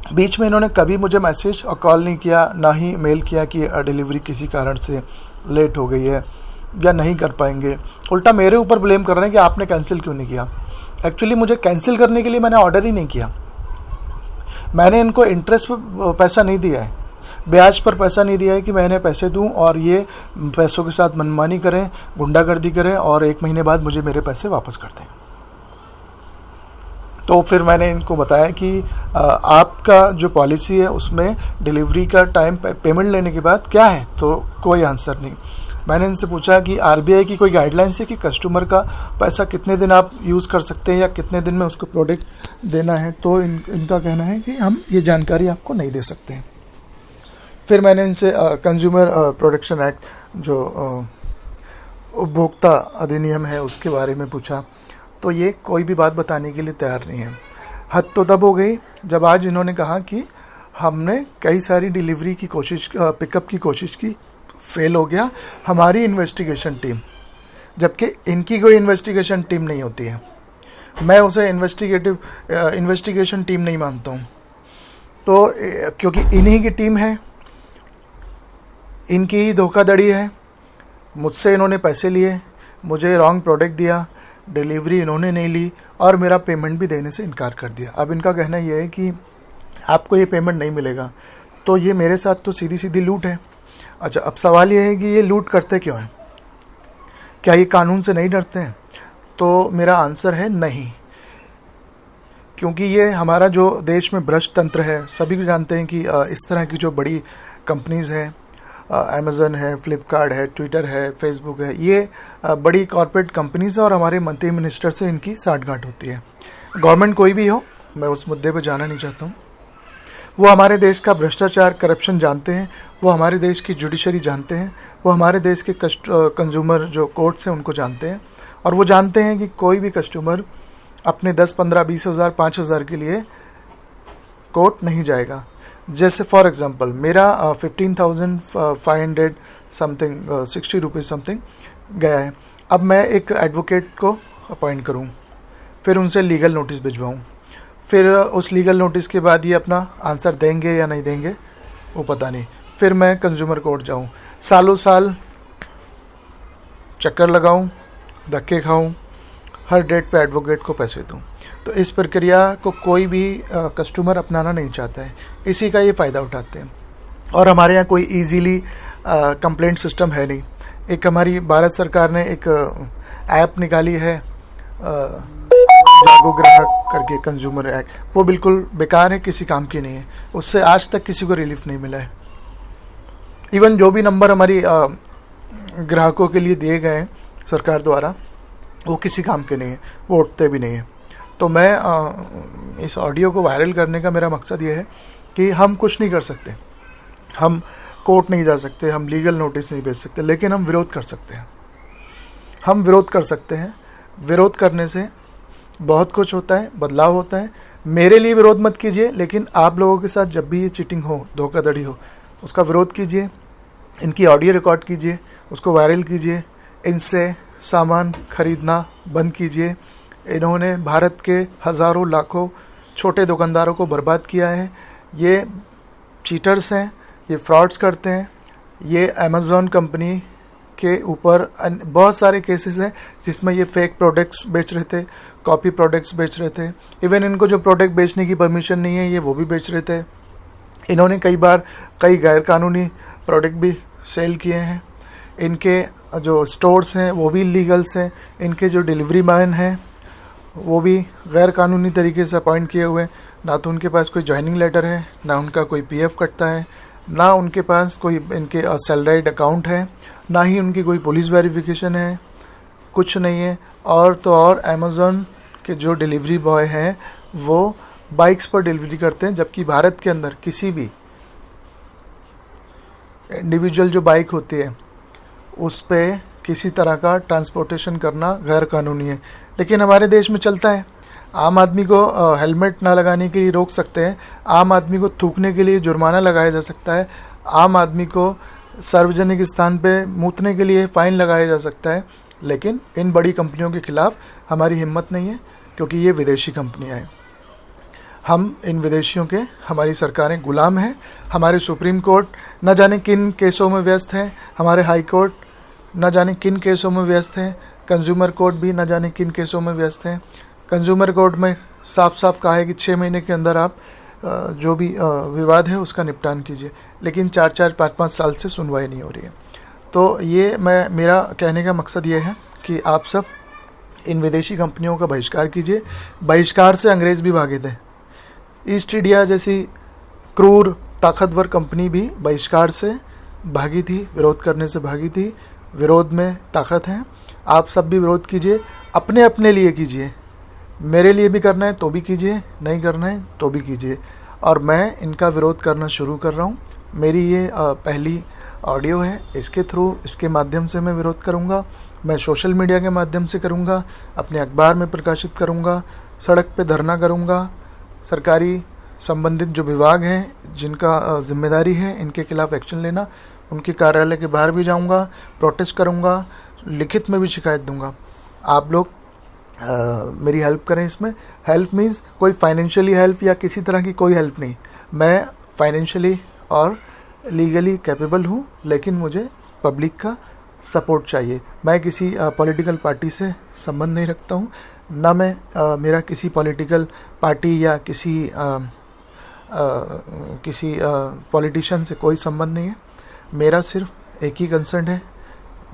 बीच में इन्होंने कभी मुझे मैसेज और कॉल नहीं किया, ना ही मेल किया कि डिलीवरी किसी कारण से लेट हो गई है या नहीं कर पाएंगे। उल्टा मेरे ऊपर ब्लेम कर रहे हैं कि आपने कैंसिल क्यों नहीं किया। एक्चुअली मुझे कैंसिल करने के लिए मैंने ऑर्डर ही नहीं किया। मैंने इनको इंटरेस्ट पर पैसा नहीं दिया है, ब्याज पर पैसा नहीं दिया है कि मैंने पैसे दूं और ये पैसों के साथ मनमानी करें, गुंडागर्दी करें और 1 महीने बाद मुझे मेरे पैसे वापस कर दें। तो फिर मैंने इनको बताया कि आपका जो पॉलिसी है उसमें डिलीवरी का टाइम पेमेंट लेने के बाद क्या है, तो कोई आंसर नहीं। मैंने इनसे पूछा कि आरबीआई की कोई गाइडलाइंस है कि कस्टमर का पैसा कितने दिन आप यूज़ कर सकते हैं या कितने दिन में उसको प्रोडक्ट देना है, तो इनका कहना है कि हम ये जानकारी आपको नहीं दे सकते हैं। फिर मैंने इनसे कंज्यूमर प्रोटेक्शन एक्ट, जो उपभोक्ता अधिनियम है, उसके बारे में पूछा, तो ये कोई भी बात बताने के लिए तैयार नहीं है। हद तो तब हो गई जब आज इन्होंने कहा कि हमने कई सारी डिलीवरी की कोशिश, पिकअप की कोशिश की, फेल हो गया हमारी इन्वेस्टिगेशन टीम, जबकि इनकी कोई इन्वेस्टिगेशन टीम नहीं होती है। मैं उसे इन्वेस्टिगेशन टीम नहीं मानता हूँ। तो क्योंकि इन्हीं की टीम है, इनकी ही धोखाधड़ी है। मुझसे इन्होंने पैसे लिए, मुझे रॉन्ग प्रोडक्ट दिया, डिलीवरी इन्होंने नहीं ली और मेरा पेमेंट भी देने से इनकार कर दिया। अब इनका कहना यह है कि आपको ये पेमेंट नहीं मिलेगा। तो ये मेरे साथ तो सीधी सीधी लूट है। अच्छा, अब सवाल ये है कि ये लूट करते क्यों हैं? क्या ये कानून से नहीं डरते हैं? तो मेरा आंसर है नहीं, क्योंकि ये हमारा जो देश में भ्रष्ट तंत्र है, सभी जानते हैं कि इस तरह की जो बड़ी कंपनीज़ हैं, अमेज़न है, फ्लिपकार्ट है, ट्विटर है, फेसबुक है, ये बड़ी कॉर्पोरेट कंपनीज़ हैं और हमारे मंत्री मिनिस्टर से इनकी साठगांठ होती है। गवर्नमेंट कोई भी हो, मैं उस मुद्दे पर जाना नहीं चाहता हूँ। वो हमारे देश का भ्रष्टाचार, करप्शन जानते हैं, वो हमारे देश की जुडिशरी जानते हैं, वो हमारे देश के कंज्यूमर जो कोर्ट्स हैं उनको जानते हैं, और वो जानते हैं कि कोई भी कस्टमर अपने 10, 15, 20 हज़ार, 5 हज़ार के लिए कोर्ट नहीं जाएगा। जैसे फॉर एग्जांपल मेरा 15,500 समथिंग, 60 रुपीज़ समथिंग गया है। अब मैं एक एडवोकेट को अपॉइंट करूं, फिर उनसे लीगल नोटिस भिजवाऊं, फिर उस लीगल नोटिस के बाद ये अपना आंसर देंगे या नहीं देंगे वो पता नहीं। फिर मैं कंज्यूमर कोर्ट जाऊँ, सालों साल चक्कर लगाऊँ, धक्के खाऊँ, हर डेट पे एडवोकेट को पैसे दूँ। तो इस प्रक्रिया को कोई भी कस्टमर अपनाना नहीं चाहता है, इसी का ये फ़ायदा उठाते हैं। और हमारे यहाँ कोई इजीली कंप्लेंट सिस्टम है नहीं। एक हमारी भारत सरकार ने एक ऐप निकाली है जागो ग्राहक करके, कंज्यूमर एक्ट, वो बिल्कुल बेकार है, किसी काम की नहीं है। उससे आज तक किसी को रिलीफ नहीं मिला है। इवन जो भी नंबर हमारी ग्राहकों के लिए दिए गए हैं सरकार द्वारा, वो किसी काम के नहीं है, वो उठते भी नहीं है। तो मैं इस ऑडियो को वायरल करने का मेरा मकसद ये है कि हम कुछ नहीं कर सकते, हम कोर्ट नहीं जा सकते, हम लीगल नोटिस नहीं भेज सकते, लेकिन हम विरोध कर सकते हैं। हम विरोध कर सकते हैं। विरोध करने से बहुत कुछ होता है, बदलाव होता है। मेरे लिए विरोध मत कीजिए, लेकिन आप लोगों के साथ जब भी ये चीटिंग हो, धोखाधड़ी हो, उसका विरोध कीजिए, इनकी ऑडियो रिकॉर्ड कीजिए, उसको वायरल कीजिए, इनसे सामान खरीदना बंद कीजिए। इन्होंने भारत के हज़ारों लाखों छोटे दुकानदारों को बर्बाद किया है। ये चीटर्स हैं, ये फ्रॉड्स करते हैं। ये अमेज़ॉन कंपनी के ऊपर बहुत सारे केसेस हैं जिसमें ये फेक प्रोडक्ट्स बेच रहे थे, कॉपी प्रोडक्ट्स बेच रहे थे। इवन इनको जो प्रोडक्ट बेचने की परमिशन नहीं है, ये वो भी बेच रहे थे। इन्होंने कई बार कई गैरकानूनी प्रोडक्ट भी सेल किए हैं। इनके जो स्टोर्स हैं वो भी इलीगल्स हैं। इनके जो डिलीवरी मैन हैं वो भी गैर कानूनी तरीके से अपॉइंट किए हुए हैं। ना तो उनके पास कोई जॉइनिंग लेटर है, ना उनका कोई पीएफ कटता है, ना उनके पास कोई इनके सैलरीड अकाउंट है, ना ही उनकी कोई पुलिस वेरिफिकेशन है, कुछ नहीं है। और तो और अमेज़ॉन के जो डिलीवरी बॉय हैं वो बाइक्स पर डिलीवरी करते हैं, जबकि भारत के अंदर किसी भी इंडिविजुअल जो बाइक होती है उस पे किसी तरह का ट्रांसपोर्टेशन करना गैर कानूनी है। लेकिन हमारे देश में चलता है। आम आदमी को हेलमेट ना लगाने के लिए रोक सकते हैं, आम आदमी को थूकने के लिए जुर्माना लगाया जा सकता है, आम आदमी को सार्वजनिक स्थान पे मूतने के लिए फ़ाइन लगाया जा सकता है। लेकिन इन बड़ी कंपनियों के खिलाफ हमारी हिम्मत नहीं है, क्योंकि ये विदेशी कंपनियां हैं। हम इन विदेशियों के, हमारी सरकारें गुलाम हैं। हमारे सुप्रीम कोर्ट न जाने किन केसों में व्यस्त है, हमारे हाई कोर्ट न जाने किन केसों में व्यस्त हैं, कंज्यूमर कोर्ट भी न जाने किन केसों में व्यस्त हैं। कंज्यूमर कोर्ट में साफ साफ कहा है कि 6 महीने के अंदर आप जो भी विवाद है उसका निपटान कीजिए, लेकिन 4-4, 5-5 साल से सुनवाई नहीं हो रही है। तो ये मेरा कहने का मकसद ये है कि आप सब इन विदेशी कंपनियों का बहिष्कार कीजिए। बहिष्कार से अंग्रेज़ भी भागे थे। ईस्ट इंडिया जैसी क्रूर ताकतवर कंपनी भी बहिष्कार से भागी थी, विरोध करने से भागी थी। विरोध में ताकत है। आप सब भी विरोध कीजिए, अपने अपने लिए कीजिए। मेरे लिए भी करना है तो भी कीजिए, नहीं करना है तो भी कीजिए। और मैं इनका विरोध करना शुरू कर रहा हूँ। मेरी ये पहली ऑडियो है, इसके थ्रू, इसके माध्यम से मैं विरोध करूँगा। मैं सोशल मीडिया के माध्यम से करूँगा, अपने अखबार में प्रकाशित करूँगा, सड़क पे धरना करूँगा। सरकारी संबंधित जो विभाग हैं जिनका जिम्मेदारी है इनके खिलाफ एक्शन लेना, उनके कार्यालय के बाहर भी जाऊंगा, प्रोटेस्ट करूंगा, लिखित में भी शिकायत दूंगा। आप लोग मेरी हेल्प करें इसमें। हेल्प मीन्स कोई फाइनेंशियली हेल्प या किसी तरह की कोई हेल्प नहीं। मैं फाइनेंशियली और लीगली कैपेबल हूँ, लेकिन मुझे पब्लिक का सपोर्ट चाहिए। मैं किसी पॉलिटिकल पार्टी से संबंध नहीं रखता हूँ, ना मैं मेरा किसी पॉलिटिकल पार्टी या किसी पॉलिटिशियन से कोई संबंध नहीं है। मेरा सिर्फ एक ही कंसर्न है,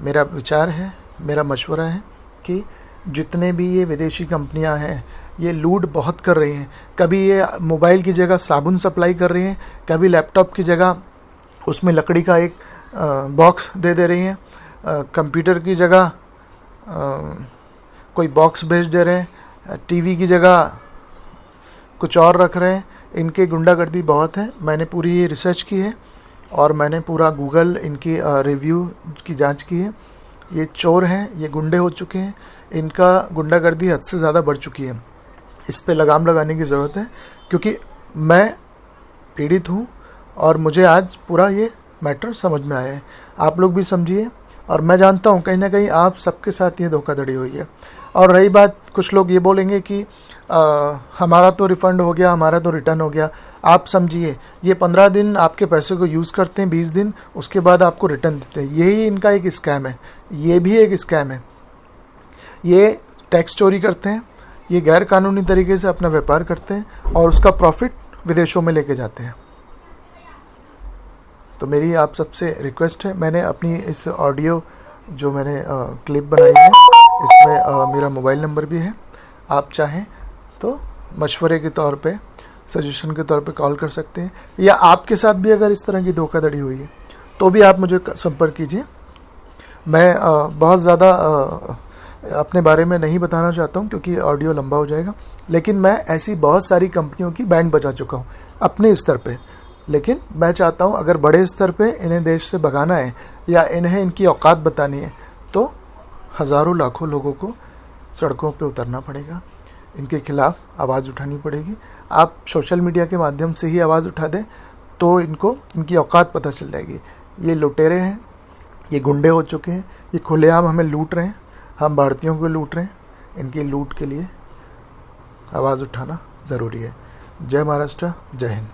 मेरा विचार है, मेरा मशवरा है कि जितने भी ये विदेशी कंपनियां हैं ये लूट बहुत कर रही हैं। कभी ये मोबाइल की जगह साबुन सप्लाई कर रही हैं, कभी लैपटॉप की जगह उसमें लकड़ी का एक बॉक्स दे रही हैं, कंप्यूटर की जगह कोई बॉक्स भेज दे रहे हैं, टीवी की जगह कुछ और रख रहे हैं। इनके गुंडागर्दी बहुत है। मैंने पूरी ये रिसर्च की है और मैंने पूरा गूगल इनकी रिव्यू की जांच की है। ये चोर हैं, ये गुंडे हो चुके हैं, इनका गुंडागर्दी हद से ज़्यादा बढ़ चुकी है। इस पे लगाम लगाने की ज़रूरत है, क्योंकि मैं पीड़ित हूँ और मुझे आज पूरा ये मैटर समझ में आया है। आप लोग भी समझिए और मैं जानता हूँ कहीं ना कहीं आप सबके साथ ये धोखाधड़ी हुई है। और रही बात, कुछ लोग ये बोलेंगे कि हमारा तो रिफ़ंड हो गया, हमारा तो रिटर्न हो गया। आप समझिए, ये 15 दिन आपके पैसे को यूज़ करते हैं, 20 दिन, उसके बाद आपको रिटर्न देते हैं। यही इनका एक स्कैम है, ये भी एक स्कैम है। ये टैक्स चोरी करते हैं, ये गैर कानूनी तरीके से अपना व्यापार करते हैं और उसका प्रॉफिट विदेशों में लेके जाते हैं। तो मेरी आप सबसे रिक्वेस्ट है, मैंने अपनी इस ऑडियो जो मैंने क्लिप बनाई है, इसमें मेरा मोबाइल नंबर भी है। आप चाहें तो मशवरे के तौर पे, सजेशन के तौर पे कॉल कर सकते हैं, या आपके साथ भी अगर इस तरह की धोखाधड़ी हुई है तो भी आप मुझे संपर्क कीजिए। मैं बहुत ज़्यादा अपने बारे में नहीं बताना चाहता हूँ क्योंकि ऑडियो लंबा हो जाएगा, लेकिन मैं ऐसी बहुत सारी कंपनियों की बैंड बजा चुका हूँ अपने स्तर पे। लेकिन मैं चाहता हूँ अगर बड़े स्तर पे इन्हें देश से भगाना है या इन्हें इनकी औकात बतानी है तो हज़ारों लाखों लोगों को सड़कों पे उतरना पड़ेगा, इनके खिलाफ़ आवाज़ उठानी पड़ेगी। आप सोशल मीडिया के माध्यम से ही आवाज़ उठा दें तो इनको इनकी औकात पता चल जाएगी। ये लुटेरे हैं, ये गुंडे हो चुके हैं, ये खुलेआम हमें लूट रहे हैं, हम भारतीयों को लूट रहे हैं। इनकी लूट के लिए आवाज़ उठाना ज़रूरी है। जय महाराष्ट्र, जय हिंद।